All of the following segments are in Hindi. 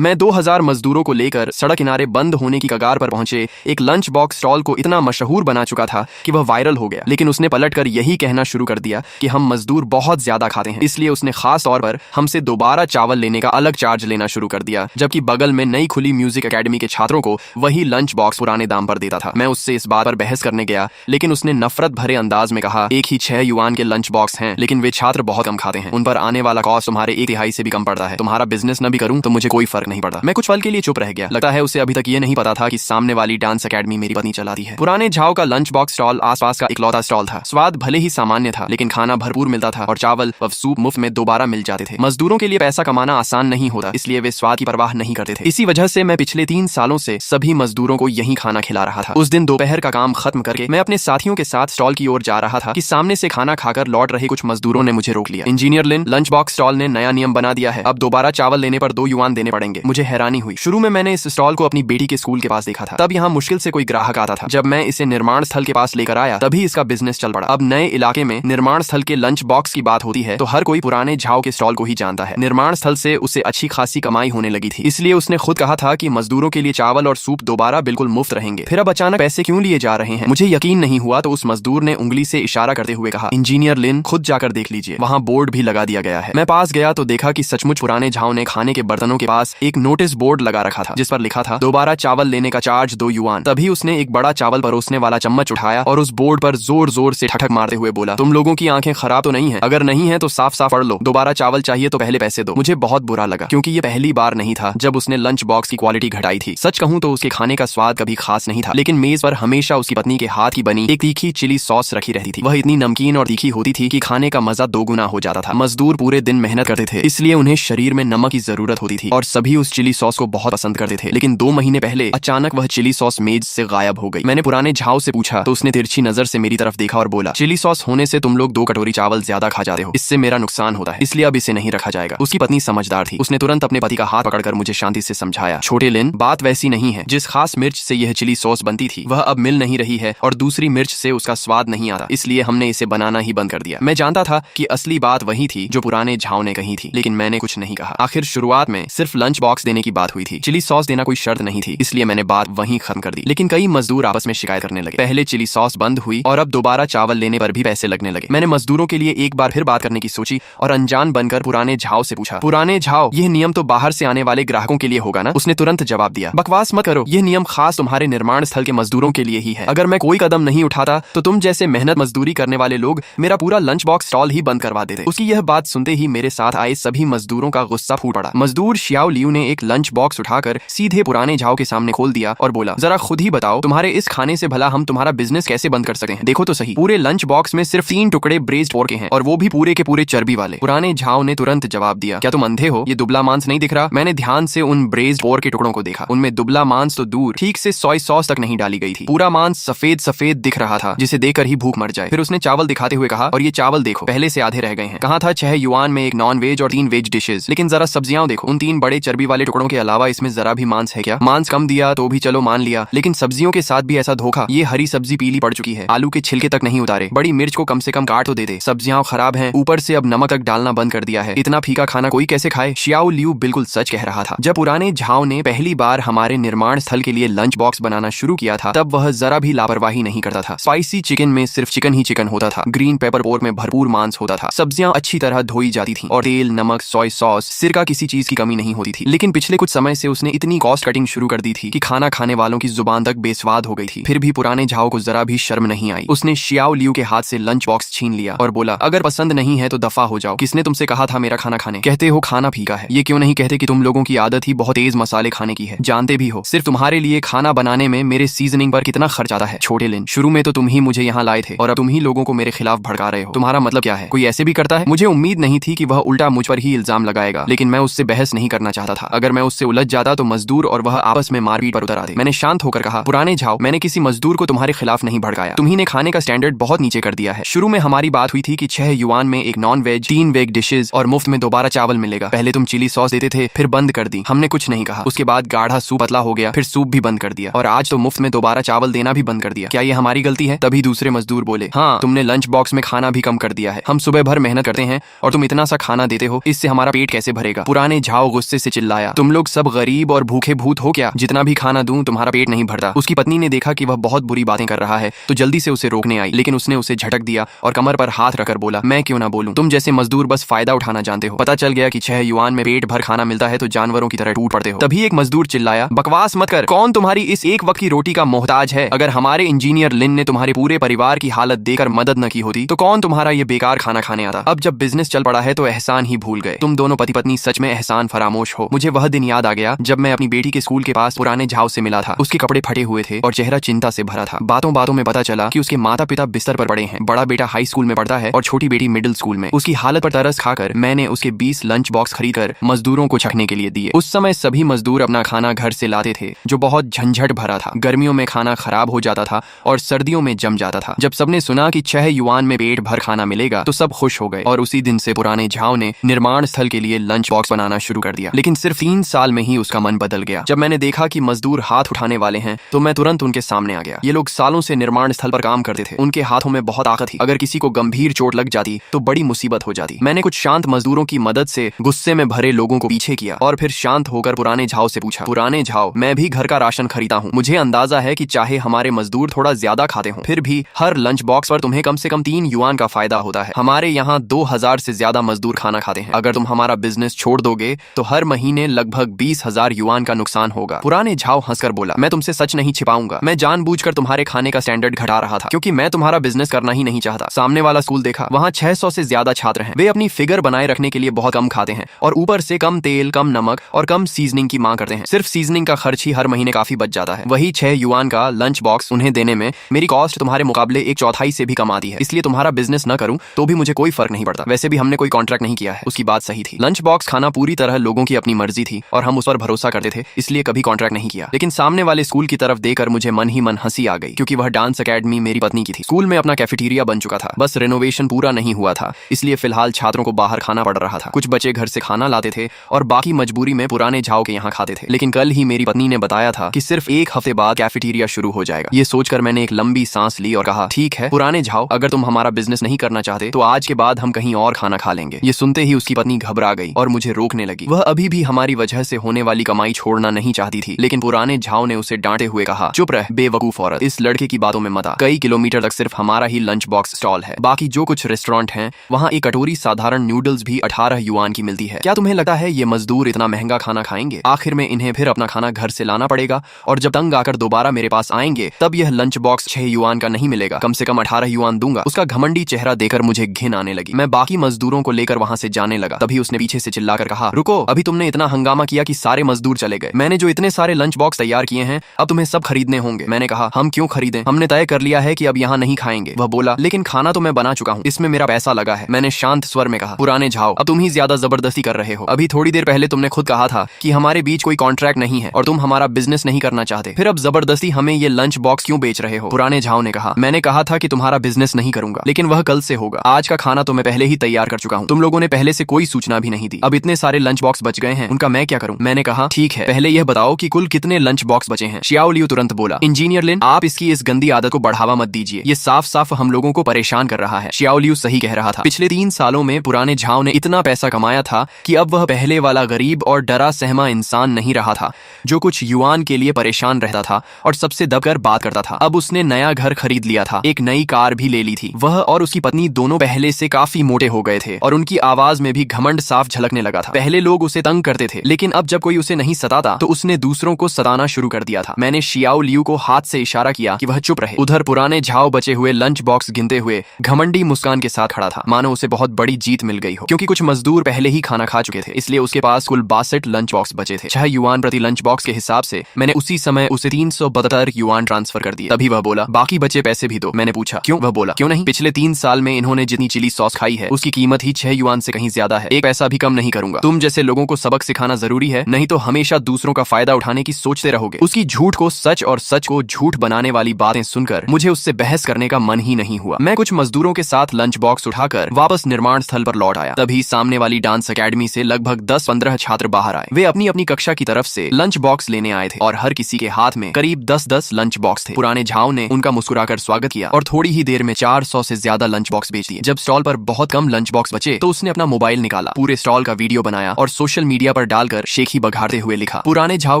मैं 2000 मजदूरों को लेकर सड़क किनारे बंद होने की कगार पर पहुंचे एक लंच बॉक्स स्टॉल को इतना मशहूर बना चुका था कि वह वायरल हो गया। लेकिन उसने पलटकर यही कहना शुरू कर दिया कि हम मजदूर बहुत ज्यादा खाते हैं, इसलिए उसने खास तौर पर हमसे दोबारा चावल लेने का अलग चार्ज लेना शुरू कर दिया, जबकि बगल में नई खुली म्यूजिक एकेडमी के छात्रों को वही लंच बॉक्स पुराने दाम पर देता था। मैं उससे इस बात पर बहस करने गया, लेकिन उसने नफरत भरे अंदाज में कहा, एक ही 6 युआन के लंच बॉक्स हैं, लेकिन वे छात्र बहुत कम खाते हैं, उन पर आने वाला कॉस्ट तुम्हारे 1/3 से भी कम पड़ता है। तुम्हारा बिजनेस न भी करूं तो मुझे कोई फर्क नहीं पड़ता। मैं कुछ पल के लिए चुप रह गया। लगता है उसे अभी तक ये नहीं पता था कि सामने वाली डांस एकेडमी मेरी पत्नी चलाती है। पुराने झाव का लंच बॉक्स स्टॉल आसपास का इकलौता स्टॉल था। स्वाद भले ही सामान्य था, लेकिन खाना भरपूर मिलता था और चावल व सूप मुफ्त में दोबारा मिल जाते थे। मजदूरों के लिए पैसा कमाना आसान नहीं होता, इसलिए वे स्वाद की परवाह नहीं करते थे। इसी वजह से मैं पिछले 3 सालों से सभी मजदूरों को यही खाना खिला रहा था। उस दिन दोपहर का काम खत्म करके मैं अपने साथियों के साथ स्टॉल की ओर जा रहा था कि सामने से खाना खाकर लौट रहे कुछ मजदूरों ने मुझे रोक लिया। इंजीनियर लिन, लंच बॉक्स स्टॉल ने नया नियम बना दिया है, अब दोबारा चावल लेने पर 2 युआन देने पड़ेंगे। मुझे हैरानी हुई। शुरू में मैंने इस स्टॉल को अपनी बेटी के स्कूल के पास देखा था, तब यहाँ मुश्किल से कोई ग्राहक आता था। जब मैं इसे निर्माण स्थल के पास लेकर आया तभी इसका बिजनेस चल पड़ा। अब नए इलाके में निर्माण स्थल के लंच बॉक्स की बात होती है तो हर कोई पुराने झाव के स्टॉल को ही जानता है। निर्माण स्थल से उसे अच्छी खासी कमाई होने लगी थी, इसलिए उसने खुद कहा था कि मजदूरों के लिए चावल और सूप दोबारा बिल्कुल मुफ्त रहेंगे। फिर अब अचानक पैसे क्यों लिए जा रहे हैं? मुझे यकीन नहीं हुआ तो उस मजदूर ने उंगली से इशारा करते हुए कहा, इंजीनियर लिन, खुद जाकर देख लीजिए, वहाँ बोर्ड भी लगा दिया गया है। मैं पास गया तो देखा कि सचमुच पुराने झाव ने खाने के बर्तनों के पास एक नोटिस बोर्ड लगा रखा था, जिस पर लिखा था, दोबारा चावल लेने का चार्ज 2 युआन। तभी उसने एक बड़ा चावल परोसने वाला चम्मच उठाया और उस बोर्ड पर जोर जोर से ठठक मारते हुए बोला, तुम लोगों की आंखें खराब तो नहीं है? अगर नहीं है तो साफ साफ पढ़ लो, दोबारा चावल चाहिए तो पहले पैसे दो। मुझे बहुत बुरा लगा, क्योंकि ये पहली बार नहीं था जब उसने लंच बॉक्स की क्वालिटी घटाई थी। सच कहूं तो उसके खाने का स्वाद कभी खास नहीं था, लेकिन मेज पर हमेशा उसकी पत्नी के हाथ की बनी एक तीखी चिली सॉस रखी रहती थी। वह इतनी नमकीन और तीखी होती थी कि खाने का मजा 2 गुना हो जाता था। मजदूर पूरे दिन मेहनत करते थे, इसलिए उन्हें शरीर में नमक की जरूरत होती थी और सभी उस चिली सॉस को बहुत पसंद करते थे। लेकिन 2 महीने पहले अचानक वह चिली सॉस मेज से गायब हो गई। मैंने पुराने झाव से पूछा तो उसने तिरछी नजर से मेरी तरफ देखा और बोला, चिली सॉस होने से तुम लोग 2 कटोरी चावल ज्यादा खा जाते हो, इससे मेरा नुकसान होता है, इसलिए अब इसे नहीं रखा जाएगा। उसकी पत्नी समझदार थी, उसने तुरंत अपने पति का हाथ पकड़कर मुझे शांति से समझाया, छोटे लिन, बात वैसी नहीं है। जिस खास मिर्च से यह चिली सॉस बनती थी वह अब मिल नहीं रही है और दूसरी मिर्च से उसका स्वाद नहीं आता, इसलिए हमने इसे बनाना ही बंद कर दिया। मैं जानता था कि असली बात वही थी जो पुराने झाव ने कही थी, लेकिन मैंने कुछ नहीं कहा। आखिर शुरुआत में सिर्फ लंच बॉक्स देने की बात हुई थी, चिली सॉस देना कोई शर्त नहीं थी, इसलिए मैंने बात वहीं खत्म कर दी। लेकिन कई मजदूर आपस में शिकायत करने लगे। पहले चिली सॉस बंद हुई और अब दोबारा चावल लेने पर भी पैसे लगने लगे। मैंने मजदूरों के लिए एक बार फिर बात करने की सोची और अनजान बनकर पुराने झाव से पूछा, पुराने झाव, यह नियम तो बाहर से आने वाले ग्राहकों के लिए होगा ना? उसने तुरंत जवाब दिया, बकवास मत करो, यह नियम खास तुम्हारे निर्माण स्थल के मजदूरों के लिए ही है। अगर मैं कोई कदम नहीं उठाता तो तुम जैसे मेहनत मजदूरी करने वाले लोग मेरा पूरा लंच बॉक्स स्टॉल ही बंद करवा देते। उसकी यह बात सुनते ही मेरे साथ आए सभी मजदूरों का गुस्सा फूट पड़ा। मजदूर शियाओ लियू ने एक लंच बॉक्स उठाकर सीधे पुराने झाव के सामने खोल दिया और बोला, जरा खुद ही बताओ, तुम्हारे इस खाने से भला हम तुम्हारा बिजनेस कैसे बंद कर सकते हैं? देखो तो सही, पूरे लंच बॉक्स में सिर्फ 3 टुकड़े ब्रेस्ड पोर्क के हैं और वो भी पूरे के पूरे चर्बी वाले। पुराने झाव ने तुरंत जवाब दिया, क्या तुम अंधे हो? ये दुबला मांस नहीं दिख रहा? मैंने ध्यान से उन ब्रेस्ड पोर्क के टुकड़ों को देखा, उनमें दुबला मांस तो दूर, ठीक से सोया सॉस तक नहीं डाली गई थी। पूरा मांस सफेद सफेद दिख रहा था, जिसे देखकर ही भूख मर जाए। फिर उसने चावल दिखाते हुए कहा, और ये चावल देखो, पहले से आधे रह गए हैं। कहा था 6 युआन में एक नॉन वेज और 3 वेज डिशेज, लेकिन जरा सब्जियां देखो, उन 3 बड़े चर्बी वाले टुकड़ों के अलावा इसमें जरा भी मांस है क्या? मांस कम दिया तो भी चलो मान लिया, लेकिन सब्जियों के साथ भी ऐसा धोखा। ये हरी सब्जी पीली पड़ चुकी है, आलू के छिलके तक नहीं उतारे, बड़ी मिर्च को कम से कम काट तो देते, सब्जियां खराब हैं, ऊपर से अब नमक तक डालना बंद कर दिया है। इतना फीका खाना कोई कैसे खाए? शियाओ लियू बिल्कुल सच कह रहा था। जब पुराने झाव ने पहली बार हमारे निर्माण स्थल के लिए लंच बॉक्स बनाना शुरू किया था तब वह जरा भी लापरवाही नहीं करता था। स्पाइसी चिकन में सिर्फ चिकन ही चिकन होता था, ग्रीन पेपर पोर्क में भरपूर मांस होता था, सब्जियां अच्छी तरह धोई जाती थी और तेल, नमक, सोया सॉस, सिरका, किसी चीज की कमी नहीं होती थी। लेकिन पिछले कुछ समय से उसने इतनी कॉस्ट कटिंग शुरू कर दी थी कि खाना खाने वालों की जुबान तक बेस्वाद हो गई थी। फिर भी पुराने झाव को जरा भी शर्म नहीं आई। उसने शियाओ लियू के हाथ से लंच बॉक्स छीन लिया और बोला, अगर पसंद नहीं है तो दफा हो जाओ, किसने तुमसे कहा था मेरा खाना खाने? कहते हो खाना फीका है, ये क्यों नहीं कहते कि तुम लोगों की आदत ही बहुत तेज मसाले खाने की है? जानते भी हो सिर्फ तुम्हारे लिए खाना बनाने में मेरे सीजनिंग पर कितना खर्च आता है। छोटे लिन, शुरू में तो तुम ही मुझे यहाँ लाए थे और अब तुम ही लोगों को मेरे खिलाफ भड़का रहे हो। तुम्हारा मतलब क्या है? कोई ऐसे भी करता है? मुझे उम्मीद नहीं थी कि वह उल्टा मुझ पर ही इल्जाम लगाएगा, लेकिन मैं उससे बहस नहीं करना चाहता था। अगर मैं उससे उलझ जाता तो मजदूर और वह आपस में मारपीट पर उतर आते। मैंने शांत होकर कहा, पुराने झाव, मैंने किसी मजदूर को तुम्हारे खिलाफ नहीं भड़काया, तुम्ही ने खाने का स्टैंडर्ड बहुत नीचे कर दिया है। शुरू में हमारी बात हुई थी कि 6 युआन में एक नॉन वेज, 3 वेज डिशेज और मुफ्त में दोबारा चावल मिलेगा। पहले तुम चिली सॉस देते थे, फिर बंद कर दी, हमने कुछ नहीं कहा। उसके बाद गाढ़ा सूप पतला हो गया, फिर सूप भी बंद कर दिया और आज तो मुफ्त में दोबारा चावल देना भी बंद कर दिया। क्या ये हमारी गलती है? तभी दूसरे मजदूर बोले, हाँ, तुमने लंच बॉक्स में खाना भी कम कर दिया है। हम सुबह भर मेहनत करते हैं और तुम इतना सा खाना देते हो, इससे हमारा पेट कैसे भरेगा? पुराने झाव गुस्से से चिल्ला चिल्लाया, तुम लोग सब गरीब और भूखे भूत हो क्या? जितना भी खाना दूं तुम्हारा पेट नहीं भरता। उसकी पत्नी ने देखा कि वह बहुत बुरी बातें कर रहा है तो जल्दी से उसे रोकने आई, लेकिन उसने उसे झटक दिया और कमर पर हाथ रखकर बोला, मैं क्यों ना बोलूं? तुम जैसे मजदूर बस फायदा उठाना जानते हो। पता चल गया कि 6 युआन में पेट भर खाना मिलता है तो जानवरों की तरह टूट पड़ते हो। तभी एक मजदूर चिल्लाया, बकवास मत कर, कौन तुम्हारी इस एक वक्त की रोटी का मोहताज है? अगर हमारे इंजीनियर लिन ने तुम्हारे पूरे परिवार की हालत देकर मदद न की होती तो कौन तुम्हारा ये बेकार खाना खाने आता? अब जब बिजनेस चल पड़ा है तो एहसान ही भूल गए। तुम दोनों पति पत्नी सच में एहसान फरामोश हो। मुझे वह दिन याद आ गया जब मैं अपनी बेटी के स्कूल के पास पुराने झाव से मिला था। उसके कपड़े फटे हुए थे और चेहरा चिंता से भरा था। बातों बातों में पता चला कि उसके माता पिता बिस्तर पर पड़े हैं। बड़ा बेटा हाई स्कूल में पढ़ता है और छोटी बेटी मिडिल स्कूल में। उसकी हालत पर तरस खाकर मैंने उसके 20 लंच बॉक्स खरीदकर मजदूरों को छकने के लिए दिए। उस समय सभी मजदूर अपना खाना घर से लाते थे जो बहुत झंझट भरा था। गर्मियों में खाना खराब हो जाता था और सर्दियों में जम जाता था। जब सबने सुना कि 6 युआन में पेट भर खाना मिलेगा तो सब खुश हो गए और उसी दिन से पुराने झाव ने निर्माण स्थल के लिए लंच बॉक्स बनाना शुरू कर दिया। लेकिन सिर्फ 3 साल में ही उसका मन बदल गया। जब मैंने देखा कि मजदूर हाथ उठाने वाले हैं तो मैं तुरंत उनके सामने आ गया। ये लोग सालों से निर्माण स्थल पर काम करते थे। उनके हाथों में बहुत ताकत थी। अगर किसी को गंभीर चोट लग जाती तो बड़ी मुसीबत हो जाती। मैंने कुछ शांत मजदूरों की मदद से गुस्से में भरे लोगों को पीछे किया और फिर शांत होकर पुराने झाव से पूछा, पुराने झाव, मैं भी घर का राशन खरीदा हूँ। मुझे अंदाजा है कि चाहे हमारे मजदूर थोड़ा ज्यादा खाते हों, फिर भी हर लंच बॉक्स पर तुम्हें कम से कम 3 युआन का फायदा होता है। हमारे यहाँ 2000 से ज्यादा मजदूर खाना खाते हैं। अगर तुम हमारा बिजनेस छोड़ दोगे तो हर महीने लगभग 20,000 युआन का नुकसान होगा। पुराने झाव हंसकर बोला, मैं तुमसे सच नहीं छिपाऊंगा। मैं जानबूझकर तुम्हारे खाने का स्टैंडर्ड घटा रहा था क्योंकि मैं तुम्हारा बिजनेस करना ही नहीं चाहता। सामने वाला स्कूल देखा, वहाँ 600 से ज्यादा छात्र हैं। वे अपनी फिगर बनाए रखने के लिए बहुत कम खाते हैं और ऊपर से कम तेल, कम नमक और कम सीजनिंग की मांग करते हैं। सिर्फ सीजनिंग का खर्च ही हर महीने काफी बच जाता है। वही 6 युआन का लंच बॉक्स उन्हें देने में मेरी कॉस्ट तुम्हारे मुकाबले 1/4 से भी कम आती है। इसलिए तुम्हारा बिजनेस न करूं तो भी मुझे कोई फर्क नहीं पड़ता। वैसे भी हमने कोई कॉन्ट्रैक्ट नहीं किया है। उसकी बात सही थी। लंच बॉक्स खाना पूरी तरह लोगों की अपनी मर्जी थी और हम उस पर भरोसा करते थे, इसलिए कभी कॉन्ट्रैक्ट नहीं किया। लेकिन सामने वाले स्कूल की तरफ देखकर मुझे मन ही मन हंसी आ गई क्योंकि वह डांस अकेडमी मेरी पत्नी की थी। स्कूल में अपना कैफेटेरिया बन चुका था, बस रेनोवेशन पूरा नहीं हुआ था, इसलिए फिलहाल छात्रों को बाहर खाना पड़ रहा था। कुछ बच्चे घर से खाना लाते थे और बाकी मजबूरी में पुराने झाव के यहाँ खाते थे। लेकिन कल ही मेरी पत्नी ने बताया था कि सिर्फ 1 हफ्ते बाद कैफेटेरिया शुरू हो जाएगा। ये सोचकर मैंने एक लंबी सांस ली और कहा, ठीक है पुराने झाव, अगर तुम हमारा बिजनेस नहीं करना चाहते तो आज के बाद हम कहीं और खाना खा लेंगे। ये सुनते ही उसकी पत्नी घबरा गई और मुझे रोकने लगी। वह अभी भी हमारी वजह से होने वाली कमाई छोड़ना नहीं चाहती थी, लेकिन पुराने झाव ने उसे डांटे हुए कहा, चुप रह बेवकूफ औरत, इस लड़के की बातों में मत आ। कई किलोमीटर तक सिर्फ हमारा ही लंच बॉक्स स्टॉल है। बाकी जो कुछ रेस्टोरेंट हैं वहाँ एक कटोरी साधारण नूडल्स भी 18 युआन की मिलती है। क्या तुम्हें लगता है ये मजदूर इतना महंगा खाना खाएंगे? आखिर में इन्हें फिर अपना खाना घर से लाना पड़ेगा और जब तंग आकर दोबारा मेरे पास आएंगे तब यह लंच बॉक्स 6 युआन का नहीं मिलेगा, कम से कम 18 युआन दूंगा। उसका घमंडी चेहरा देखकर मुझे घिन आने लगी। मैं बाकी मजदूरों को लेकर वहाँ से जाने लगा। तभी उसने पीछे से चिल्लाकर कहा, रुको, अभी तुमने इतना हंगामा किया कि सारे मजदूर चले गए। मैंने जो इतने सारे लंच बॉक्स तैयार किए हैं अब तुम्हें सब खरीदने होंगे। मैंने कहा, हम क्यों खरीदें, हमने तय कर लिया है कि अब यहाँ नहीं खाएंगे। वह बोला, लेकिन खाना तो मैं बना चुका हूँ, इसमें मेरा पैसा लगा है। मैंने शांत स्वर में कहा, पुराने झाव, अब तुम ही ज्यादा जबरदस्ती कर रहे हो। अभी थोड़ी देर पहले तुमने खुद कहा था कि हमारे बीच कोई कॉन्ट्रैक्ट नहीं है और तुम हमारा बिजनेस नहीं करना चाहते, फिर अब जबरदस्ती हमें ये लंच बॉक्स क्यों बेच रहे हो? पुराने झाव ने कहा, मैंने कहा था कि तुम्हारा बिजनेस नहीं करूंगा, लेकिन वह कल से होगा। आज का खाना तो मैं पहले ही तैयार कर चुका हूँ। तुम लोगों ने पहले से कोई सूचना भी नहीं दी। अब इतने सारे लंच बॉक्स बच गए हैं, उनका मैं क्या करूँ? मैंने कहा, ठीक है, पहले यह बताओ कि कुल कितने लंच बॉक्स बचे हैं। शियाओ लियू तुरंत बोला, इंजीनियर लिन, आप इसकी इस गंदी आदत को बढ़ावा मत दीजिए, ये साफ साफ हम लोगों को परेशान कर रहा है। शियाओ लियू सही कह रहा था। पिछले 3 सालों में पुराने झाव ने इतना पैसा कमाया था कि अब वह पहले वाला गरीब और डरा सहमा इंसान नहीं रहा था जो कुछ युआन के लिए परेशान रहता था और सबसे दबकर बात करता था। अब उसने नया घर खरीद लिया था, एक नई कार भी ले ली थी। वह और उसकी पत्नी दोनों पहले से काफी मोटे हो गए थे और उनकी आवाज में भी घमंड साफ झलकने लगा था। पहले लोग उसे तंग करते थे, लेकिन अब जब कोई उसे नहीं सताता तो उसने दूसरों को सताना शुरू कर दिया था। मैंने शियाओ लियू को हाथ से इशारा किया कि वह चुप रहे। उधर पुराने झाव बचे हुए लंच बॉक्स गिनते हुए घमंडी मुस्कान के साथ खड़ा था, मानो उसे बहुत बड़ी जीत मिल गई हो। क्योंकि कुछ मजदूर पहले ही खाना खा चुके थे, इसलिए उसके पास कुल 62 लंच बॉक्स बचे थे। 6 युआन प्रति लंच बॉक्स के हिसाब से मैंने उसी समय उसे 372 युआन ट्रांसफर कर दिए। तभी वह बोला, बाकी बचे पैसे भी दो। मैंने पूछा, क्यों? वह बोला, क्यों नहीं, पिछले 3 साल में इन्होंने जितनी चिली सॉस खाई है उसकी कीमत ही 6 युआन से कहीं ज्यादा है। एक पैसा भी कम नहीं करूंगा। तुम जैसे लोगों को सबक सिखाना जरूरी है, नहीं तो हमेशा दूसरों का फायदा उठाने की सोचते रहोगे। उसकी झूठ को सच और सच को झूठ बनाने वाली बातें सुनकर मुझे उससे बहस करने का मन ही नहीं हुआ। मैं कुछ मजदूरों के साथ लंच बॉक्स उठाकर वापस निर्माण स्थल पर लौट आया। तभी सामने वाली डांस अकेडमी से लगभग 10-15 छात्र बाहर आए। वे अपनी अपनी कक्षा की तरफ से लंच बॉक्स लेने आए थे और हर किसी के हाथ में करीब 10-10 लंच बॉक्स थे। पुराने झाव ने उनका मुस्कुराकर स्वागत किया और थोड़ी ही देर में 400 से ज्यादा लंच बॉक्स बेच दिए। जब स्टॉल पर बहुत कम लंच बॉक्स बचे तो उसने अपना मोबाइल निकाला, पूरे स्टॉल का वीडियो बनाया और सोशल मीडिया तकिया पर डालकर शेखी बघाड़ते हुए लिखा, पुराने झाव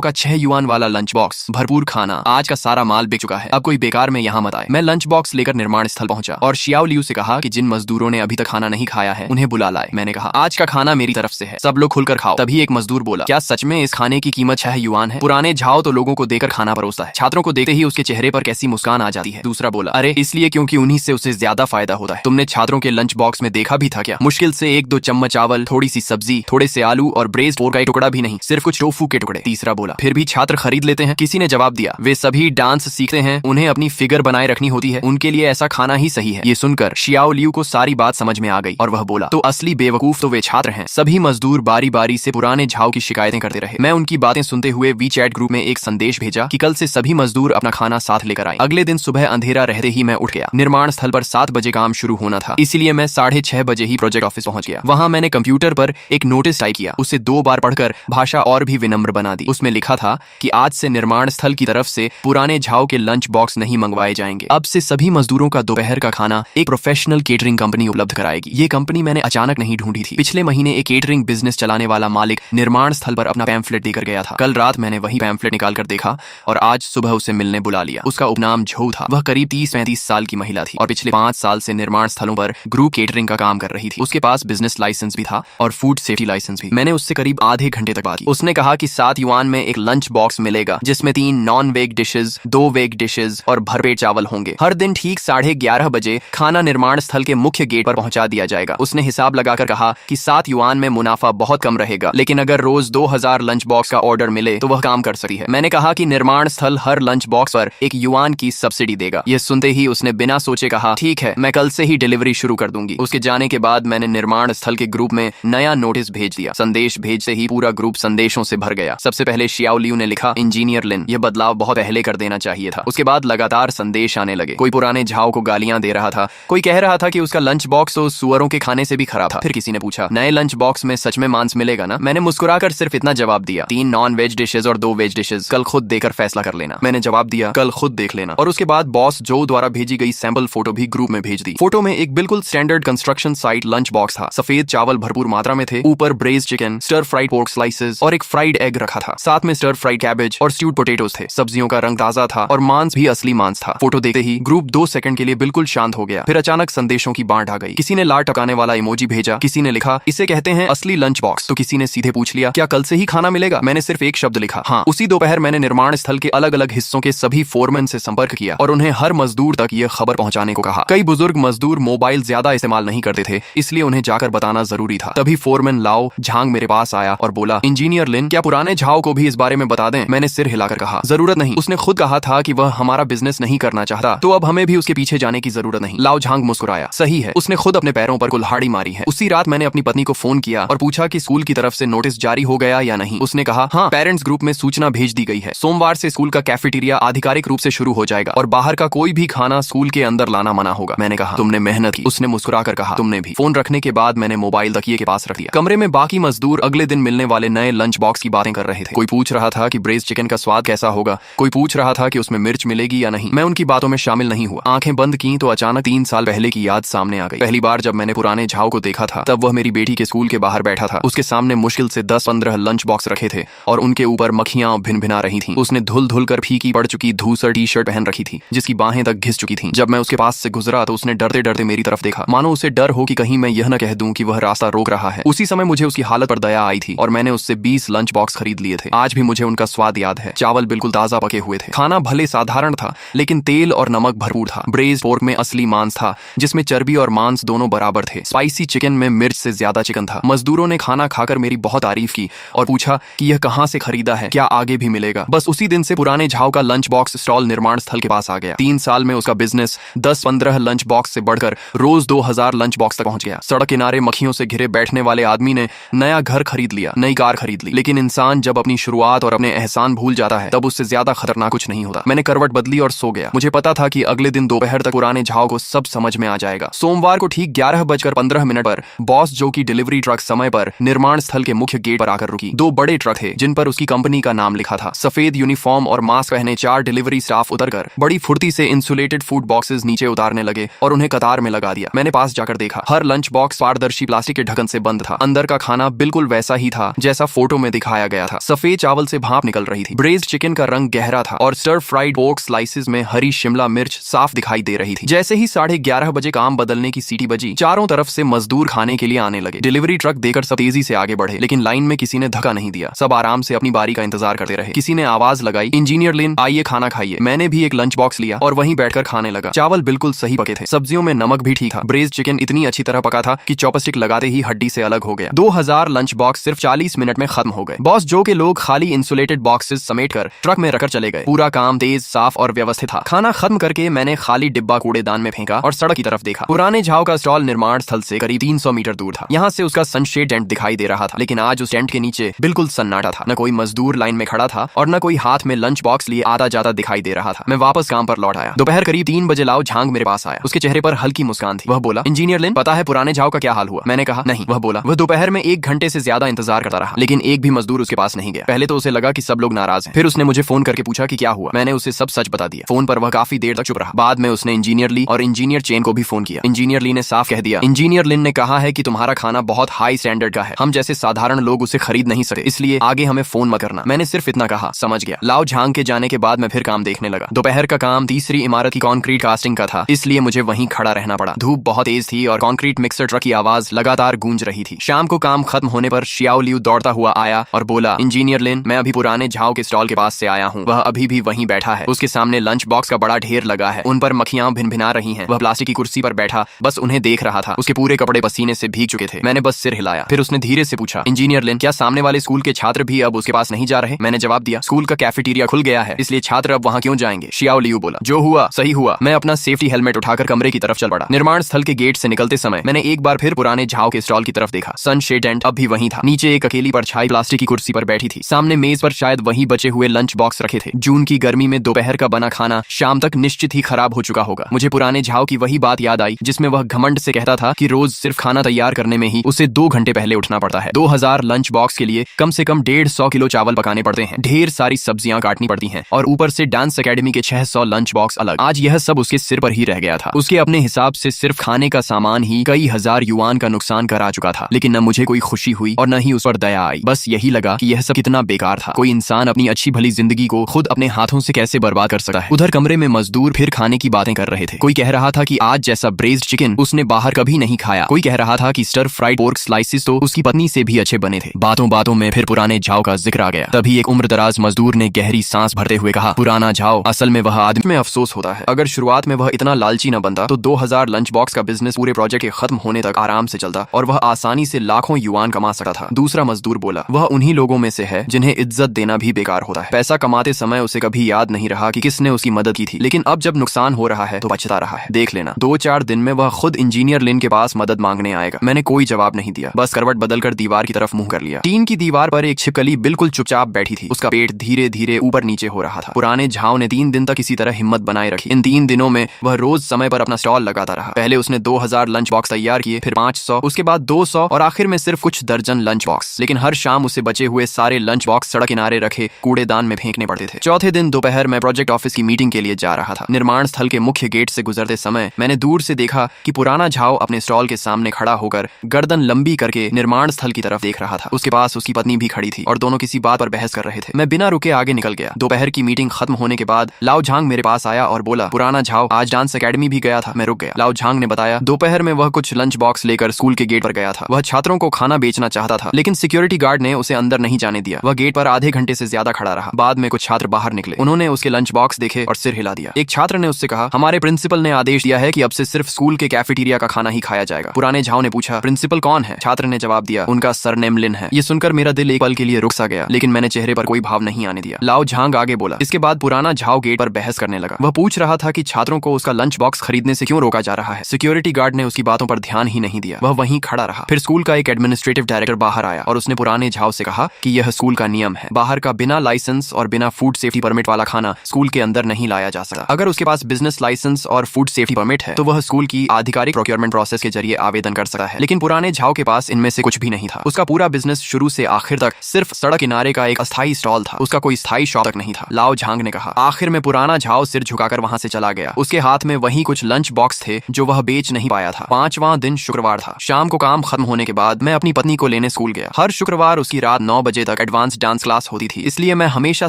का 6 युआन वाला लंच बॉक्स, भरपूर खाना, आज का सारा माल बिक चुका है, अब कोई बेकार में यहाँ मत आए। मैं लंच बॉक्स लेकर निर्माण स्थल पहुंचा और शियाओ लियू से कहा कि जिन मजदूरों ने अभी तक खाना नहीं खाया है उन्हें बुला लाए। मैंने कहा, आज का खाना मेरी तरफ से है, सब लोग खुलकर खाओ। तभी एक मजदूर बोला, क्या सच में इस खाने की कीमत 6 युआन है? पुराने झाव तो लोगों को देकर खाना परोसता है, छात्रों को देखते ही उसके चेहरे पर कैसी मुस्कान आ जाती है। दूसरा बोला, अरे इसलिए क्योंकि उन्हीं से उसे ज्यादा फायदा होता है। तुमने छात्रों के लंच बॉक्स में देखा भी था क्या? मुश्किल से 1-2 चम्मच चावल, थोड़ी सी सब्जी, थोड़े से आलू और ब्रेस्ड पोर्क का टुकड़ा भी नहीं, सिर्फ कुछ टोफू के टुकड़े। तीसरा बोला, फिर भी छात्र खरीद लेते हैं? किसी ने जवाब दिया, वे सभी डांस सीखते हैं, उन्हें अपनी फिगर बनाए रखनी होती है, उनके लिए ऐसा खाना ही सही है। ये सुनकर शियाओ लियू को सारी बात समझ में आ गई और वह बोला, तो असली बेवकूफ तो वे छात्र हैं। सभी मजदूर बारी बारी से पुराने झाव की शिकायतें करते रहे। मैं उनकी बातें सुनते हुए वीचैट ग्रुप में एक संदेश भेजा कि कल से सभी मजदूर अपना खाना साथ लेकर आए। अगले दिन सुबह अंधेरा रहते ही मैं उठ गया। निर्माण स्थल पर 7 बजे काम शुरू होना था, इसलिए मैं 6:30 बजे ही प्रोजेक्ट ऑफिस पहुंच गया। वहां मैंने कंप्यूटर पर एक नोटिस टाइप किया, उसे 2 बार पढ़कर भाषा और भी विनम्र बना दी। उसमें लिखा था कि आज से निर्माण स्थल की तरफ से पुराने झाव के लंच बॉक्स नहीं मंगवाए जाएंगे। अब से सभी मजदूरों का दोपहर का खाना एक प्रोफेशनल केटरिंग कंपनी उपलब्ध कराएगी। ये कंपनी मैंने अचानक नहीं ढूंढी थी। पिछले महीने एक केटरिंग बिजनेस चलाने वाला मालिक निर्माण स्थल पर अपना पैम्फलेट देकर गया था। कल रात मैंने वही पैम्फलेट निकाल कर देखा और आज सुबह उसे मिलने बुला लिया। उसका उपनाम झो था। वह करीब 30-35 साल की महिला थी और पिछले 5 साल से निर्माण स्थलों पर ग्रुप केटरिंग का काम कर रही थी। उसके पास बिजनेस लाइसेंस भी था और फूड सेफ्टी लाइसेंस भी। मैंने उससे करीब आधे घंटे तक बात की। उसने कहा कि 7 युआन में एक लंच बॉक्स मिलेगा जिसमें 3 non veg dishes, 2 veg dishes और भरपेट चावल होंगे। हर दिन ठीक 11:30 बजे खाना निर्माण स्थल के मुख्य गेट पर पहुंचा दिया जाएगा। उसने हिसाब लगाकर कहा कि 7 युआन में मुनाफा बहुत कम रहेगा, लेकिन अगर रोज 2000 लंच बॉक्स का ऑर्डर मिले तो वह काम कर सकती है। मैंने कहा कि निर्माण स्थल हर लंच बॉक्स पर 1 युआन की सब्सिडी देगा। यह सुनते ही उसने बिना सोचे कहा, ठीक है, मैं कल से ही डिलीवरी शुरू कर दूंगी। उसके जाने के बाद मैंने निर्माण स्थल के ग्रुप में नया नोटिस भेज दिया। संदेश भेजते ही पूरा ग्रुप संदेशों से भर गया। सबसे पहले शियाओ लियू ने लिखा, इंजीनियर लिन, यह बदलाव बहुत पहले कर देना चाहिए था। उसके बाद लगातार संदेश आने लगे। कोई पुराने झाव को गालियां दे रहा था, कोई कह रहा था कि उसका लंच बॉक्स तो सुअरों के खाने से भी खराब था। फिर किसी ने पूछा, नए लंच बॉक्स में सच में मांस मिलेगा ना? मैंने मुस्कुराकर सिर्फ इतना जवाब दिया, 3 नॉन वेज डिशेज और 2 वेज डिशेज, कल खुद देकर फैसला कर लेना। मैंने जवाब दिया, कल खुद देख लेना। और उसके बाद बॉस जो द्वारा भेजी गई सैंपल फोटो भी ग्रुप में भेज दी। फोटो में एक बिल्कुल standard construction site lunch box था। सफेद चावल भरपूर मात्रा में थे, ऊपर braised chicken, stir fried pork slices और एक फ्राइड एग रखा था। साथ में स्टर फ्राइड कैबेज और स्ट्यूड पोटैटोस थे। सब्जियों का रंग ताजा था और मांस भी असली मांस था। फोटो देखते ही ग्रुप 2 सेकंड के लिए बिल्कुल शांत हो गया। फिर अचानक संदेशों की बाढ़ आ गई। किसी ने लार टपकाने वाला इमोजी भेजा, किसी ने लिखा, इसे कहते हैं असली लंच बॉक्स, तो किसी ने सीधे पूछ लिया, क्या कल से ही खाना मिलेगा? मैंने सिर्फ एक शब्द लिखा, हाँ। उसी दोपहर मैंने निर्माण स्थल के अलग अलग हिस्सों के सभी फोरमैन से संपर्क किया और उन्हें हर मजदूर तक यह खबर पहुंचाने को कहा। कई बुजुर्ग मजदूर मोबाइल ज्यादा इस्तेमाल नहीं करते थे, इसलिए उन्हें जाकर बताना जरूरी था। तभी फोरमैन लाओ झांग मेरे पास आया और बोला, इंजीनियर लिन, क्या पुराने झाव को भी इस बारे में बता दें? मैंने सिर हिलाकर कहा, जरूरत नहीं। उसने खुद कहा था कि वह हमारा बिजनेस नहीं करना चाहता, तो अब हमें भी उसके पीछे जाने की जरूरत नहीं। लाओ झांग मुस्कुराया, सही है, उसने खुद अपने पैरों पर कुल्हाड़ी मारी है। उसी रात मैंने अपनी पत्नी को फोन किया और पूछा कि स्कूल की तरफ से नोटिस जारी हो गया या नहीं। उसने कहा, हाँ, पेरेंट्स ग्रुप में सूचना भेज दी गई है। सोमवार से स्कूल का कैफेटेरिया आधिकारिक रूप से शुरू हो जाएगा और बाहर का कोई भी खाना स्कूल के अंदर लाना मना होगा। मैंने कहा, तुमने मेहनत की। उसने मुस्कुराकर कहा, तुमने भी। फोन रखने के बाद मैंने मोबाइल तकिए के पास रख दिया। कमरे में बाकी मजदूर अगले दिन मिलने वाले नए लंच बॉक्स की बातें कर रहे थे। कोई पूछ रहा था कि ब्रेज चिकन का स्वाद कैसा होगा, कोई पूछ रहा था कि उसमें मिर्च मिलेगी या नहीं। मैं उनकी बातों में शामिल नहीं हुआ। आंखें बंद की तो अचानक 3 साल पहले की याद सामने आ गई। पहली बार जब मैंने पुराने झाव को देखा था, तब वह मेरी बेटी के स्कूल के बाहर बैठा था। उसके सामने मुश्किल से 10-15 लंच बॉक्स रखे थे और उनके ऊपर मक्खियां भिन-भिना रही थीं। उसने धुल धुल कर फीकी पड़ चुकी धूसर टी-शर्ट पहन रखी थी, जिसकी बाहें तक घिस चुकी थीं। जब मैं उसके पास से गुजरा तो उसने डरते डरते मेरी तरफ देखा, मानो उसे डर हो कि कहीं मैं यह न कह दूं कि वह रास्ता रोक रहा है। उसी समय मुझे उसकी हालत पर दया आई थी और मैंने उससे 20 लंच बॉक्स खरीद लिए थे। आज भी मुझे उनका स्वाद याद है। चावल बिल्कुल ताजा पके हुए थे। खाना भले साधारण था, लेकिन तेल और नमक भरपूर था। ब्रेज पोर्क में असली मांस था, जिसमें चर्बी और मांस दोनों बराबर थे। स्पाइसी चिकन में मिर्च से ज्यादा चिकन था। मजदूरों ने खाना खाकर मेरी बहुत तारीफ की और पूछा कि यह कहां से खरीदा है, क्या आगे भी मिलेगा। बस उसी दिन से पुराने झाव का लंच बॉक्स स्टॉल निर्माण स्थल के पास आ गया। 3 साल में उसका बिजनेस 10-15 लंच बॉक्स से बढ़कर रोज 2000 लंच बॉक्स तक पहुंच गया। सड़क किनारे मक्खियों से घिरे बैठने वाले आदमी ने नया घर खरीद लिया, नई कार खरीद ली। लेकिन इंसान जब अपनी शुरुआत और अपने एहसान भूल जाता है, तब उससे ज्यादा खतरनाक कुछ नहीं होता। मैंने करवट बदली और सो गया। मुझे पता था कि अगले दिन दोपहर तक पुराने झाव को सब समझ में आ जाएगा। सोमवार को ठीक 11:15 पर बॉस जो की डिलीवरी ट्रक समय पर निर्माण स्थल के मुख्य गेट पर आकर रुकी। 2 बड़े ट्रक थे जिन पर उसकी कंपनी का नाम लिखा था। सफेद यूनिफॉर्म और मास्क पहने 4 डिलीवरी स्टाफ उतरकर बड़ी फुर्ती से इंसुलेटेड फूड बॉक्सेस नीचे उतारने लगे और उन्हें कतार में लगा दिया। मैंने पास जाकर देखा, हर लंच बॉक्स पारदर्शी प्लास्टिक के ढक्कन से बंद था। अंदर का खाना बिल्कुल वैसा ही था जैसा फोटो में दिखाया गया था। सफेद चावल से भाप निकल रही थी, ब्रेज्ड चिकन का रंग गहरा था और स्टर फ्राइड पोर्क स्लाइसेस में हरी शिमला मिर्च साफ दिखाई दे रही थी। जैसे ही 11:30 बजे काम बदलने की सीटी बजी, चारों तरफ से मजदूर खाने के लिए आने लगे। डिलीवरी ट्रक देकर सब तेजी से आगे बढ़े, लेकिन लाइन में किसी ने धक्का नहीं दिया। सब आराम से अपनी बारी का इंतजार करते रहे। किसी ने आवाज लगाई, इंजीनियर लिन आइए खाना खाइए। मैंने भी एक लंच बॉक्स लिया और वहीं बैठकर खाने लगा। चावल बिल्कुल सही पके थे, सब्जियों में नमक भी ठीक था। ब्रेज्ड चिकन इतनी अच्छी तरह पका था कि चॉपस्टिक लगाते ही हड्डी से अलग हो गया। 2000 लंच बॉक्स सिर्फ 40 मिनट में खत्म हो गए। बॉस जो के लोग खाली इंसुलेटेड बॉक्सेस समेटकर ट्रक में रखकर चले गए। पूरा काम तेज, साफ और व्यवस्थित था। खाना खत्म करके मैंने खाली डिब्बा कूड़ेदान में फेंका और सड़क की तरफ देखा। पुराने झाव का स्टॉल निर्माण स्थल से करीब 300 मीटर दूर था। यहाँ से उसका सनशेड टेंट दिखाई दे रहा था, लेकिन आज उस टेंट के नीचे बिल्कुल सन्नाटा था। न कोई मजदूर लाइन में खड़ा था और न कोई हाथ में लंच बॉक्स लिए आता जाता दिखाई दे रहा था। मैं वापस काम पर लौट आया। दोपहर करीब 3 बजे लाओ झांग मेरे पास आया। उसके चेहरे पर हल्की मुस्कान थी। वह बोला, इंजीनियर लिन, पता है पुराने झाव का क्या हाल हुआ? मैंने कहा, नहीं। वह बोला, वह दोपहर में 1 घंटे से ज्यादा इंतजार करता रहा, लेकिन एक भी मजदूर उसके पास नहीं गया। पहले तो उसे लगा कि सब लोग नाराज हैं। फिर उसने मुझे फोन करके पूछा कि क्या हुआ। मैंने उसे सब सच बता दिया। फोन पर वह काफी देर तक चुप रहा। बाद में उसने इंजीनियर ली और इंजीनियर चेन को भी फोन किया। इंजीनियर ली ने साफ कह दिया, इंजीनियर लिन ने कहा है कि तुम्हारा खाना बहुत हाई स्टैंडर्ड का है, हम जैसे साधारण लोग उसे खरीद नहीं सकते, इसलिए आगे हमें फोन मत करना। मैंने सिर्फ इतना कहा, समझ गया। लाओ झांग के जाने के बाद मैं फिर काम देखने लगा। दोपहर का काम तीसरी इमारत की कंक्रीट कास्टिंग का था, इसलिए मुझे वहीं खड़ा रहना पड़ा। धूप बहुत तेज थी और कंक्रीट मिक्सर ट्रक की आवाज लगातार गूंज रही थी। शाम को काम खत्म होने पर शियाओ लियू दौड़ता हुआ आया और बोला, इंजीनियर लिन, मैं अभी पुराने झाव के स्टॉल के पास से आया हूँ। वह अभी भी वहीं बैठा है। उसके सामने लंच बॉक्स का बड़ा ढेर लगा है, उन पर मक्खियां भिनभिना रही हैं। वह प्लास्टिक की कुर्सी पर बैठा बस उन्हें देख रहा था। उसके पूरे कपड़े पसीने से भीग चुके थे। मैंने बस सिर हिलाया। फिर उसने धीरे से पूछा, इंजीनियर लिन, क्या सामने वाले स्कूल के छात्र भी अब उसके पास नहीं जा रहे? मैंने जवाब दिया, स्कूल का कैफेटेरिया खुल गया है, इसलिए छात्र अब वहाँ क्यों जाएंगे? शियाओ लियू बोला, जो हुआ सही हुआ। मैं अपना सेफ्टी हेलमेट उठाकर कमरे की तरफ चल पड़ा। निर्माण स्थल के गेट से निकलते समय मैंने एक बार फिर पुराने झाव के स्टॉल की तरफ देखा। सनशेड टेंट अब भी वहीं था। नीचे एक अकेली परछाई प्लास्टिक की कुर्सी पर बैठी थी। सामने मेज पर शायद वही बचे हुए लंच बॉक्स रखे थे। जून की गर्मी में दोपहर का बना खाना शाम तक निश्चित ही खराब हो चुका होगा। मुझे पुराने झाव की वही बात याद आई जिसमें वह घमंड से कहता था कि रोज सिर्फ खाना तैयार करने में ही उसे 2 घंटे पहले उठना पड़ता है। 2000 लंच बॉक्स के लिए कम से कम 150 किलो चावल पकाने पड़ते हैं, ढेर सारी सब्जियां काटनी पड़ती हैं और ऊपर से डांस एकेडमी के 600 लंच बॉक्स अलग। आज यह सब उसके सिर पर ही रह गया था। उसके अपने हिसाब से सिर्फ खाने का सामान ही कई हजार युआन का नुकसान करा चुका था, लेकिन न मुझे कोई खुशी हुई और न ही उस पर दया आई। बस यही लगा कि यह सब कितना बेकार था। कोई इंसान अपनी अच्छी भली जिंदगी को खुद अपने हाथों से कैसे बर्बाद कर सकता है। उधर कमरे में मजदूर फिर खाने की बातें कर रहे थे। कोई कह रहा था कि आज जैसा ब्रेज्ड चिकन उसने बाहर कभी नहीं खाया। कोई कह रहा था कि स्टर फ्राइड पोर्क स्लाइसेस तो उसकी पत्नी से भी अच्छे बने थे। बातों बातों में फिर पुराने झाव का जिक्र आ गया। तभी एक उम्रदराज मजदूर ने गहरी सांस भरते हुए कहा, पुराना झाव असल में वह आदमी। में अफसोस होता है, अगर शुरुआत में वह इतना लालची न बनता तो 2000 लंच बॉक्स का बिजनेस पूरे प्रोजेक्ट के खत्म होने तक आराम से चलता और वह आसानी से लाखों युआन कमा सकता था। दूसरा मजदूर बोला, वह उन्हीं लोगों में से है जिन्हें इज्जत देना भी बेकार होता है। पैसा कमाते समय उसे कभी याद नहीं रहा कि किसने उसकी मदद की थी, लेकिन अब जब नुकसान हो रहा है तो बचता रहा है। देख लेना, 2-4 दिन में वह खुद इंजीनियर लिन के पास मदद मांगने आएगा। मैंने कोई जवाब नहीं दिया, बस करवट बदलकर दीवार की तरफ मुंह कर लिया। टीन की दीवार पर एक छिपकली बिल्कुल चुपचाप बैठी थी। उसका पेट धीरे धीरे ऊपर नीचे हो रहा था। पुराने झाव ने 3 दिन तक किसी तरह हिम्मत बनाए रखी। इन 3 दिनों में वह रोज समय पर अपना स्टॉल लगाता रहा। पहले उसने 2000 लंच बॉक्स तैयार किए, फिर 500, उसके बाद 200 और आखिर में सिर्फ कुछ दर्जन लंच बॉक्स। लेकिन हर शाम उसे बचे हुए सारे लंच बॉक्स सड़क किनारे रखे कूड़ेदान में फेंकने पड़ते थे। चौथे दिन दोपहर में प्रोजेक्ट ऑफिस की मीटिंग के लिए जा रहा था। निर्माण स्थल के मुख्य गेट से गुजरते समय मैंने दूर से देखा कि पुराना झाव अपने स्टॉल के सामने खड़ा होकर गर्दन लंबी करके निर्माण स्थल की तरफ देख रहा था। उसके पास उसकी पत्नी भी खड़ी थी और दोनों किसी बात पर बहस कर रहे थे। मैं बिना रुके आगे निकल गया। दोपहर की मीटिंग खत्म होने के बाद लाओ झांग मेरे पास आया और बोला, पुराना झाव आज डांस एकेडमी भी गया था। मैं रुक गया। लाओ झांग ने बताया, दोपहर में वह कुछ लंच बॉक्स लेकर स्कूल के गेट पर गया था। वह छात्रों को खाना बेचना चाहता था, लेकिन सिक्योरिटी गार्ड ने उसे अंदर नहीं जाने दिया। वह गेट पर आधे घंटे से ज्यादा खड़ा रहा। बाद में कुछ छात्र बाहर निकले। उन्होंने उसके लंच बॉक्स देखे और सिर हिला दिया। एक छात्र ने उससे कहा, हमारे प्रिंसिपल ने आदेश दिया है कि अब से सिर्फ स्कूल के कैफेटेरिया का खाना ही खाया जाएगा। पुराने झाव ने पूछा, प्रिंसिपल कौन है? छात्र ने जवाब दिया, उनका सरनेम लिन है। ये सुनकर मेरा दिल एक पल के लिए रुक सा गया, लेकिन मैंने चेहरे पर कोई भाव नहीं आने दिया। लाओ झांग आगे बोला। इसके बाद पुराना झाव गेट पर बहस करने लगा। वह पूछ रहा था कि छात्रों को उसका लंच बॉक्स खरीदने से क्यों रोका जा रहा है। सिक्योरिटी गार्ड ने उसकी बातों पर ध्यान ही नहीं दिया। वह वहीं खड़ा रहा। फिर स्कूल का एक एडमिनिस्ट्रेटिव डायरेक्टर बाहर आया और उसने पुराने झाव से कहा कि यह स्कूल का नियम है, बाहर का बिना लाइसेंस और बिना फूड सेफ्टी परमिट वाला खाना स्कूल के अंदर नहीं लाया जा सकता। अगर उसके पास बिजनेस लाइसेंस और फूड सेफ्टी परमिट है तो वह स्कूल की आधिकारिक प्रोक्योरमेंट प्रोसेस के जरिए आवेदन कर सकता है। लेकिन पुराने झाव के पास इनमें से कुछ भी नहीं था। उसका पूरा बिजनेस शुरू से आखिर तक सिर्फ सड़क किनारे का एक अस्थायी स्टॉल था। उसका कोई स्थायी शॉप तक नहीं था। लाओ झांग ने कहा। आखिर में पुराना झाव सिर झुकाकर वहां से चला गया। उसके हाथ में वही कुछ लंच बॉक्स थे जो वह बेच नहीं पाया था। 5वां दिन शुक्रवार था। शाम को काम खत्म होने के बाद मैं अपनी पत्नी को लेने स्कूल स्कूल गया। हर शुक्रवार उसकी रात 9 बजे तक एडवांस डांस क्लास होती थी, इसलिए मैं हमेशा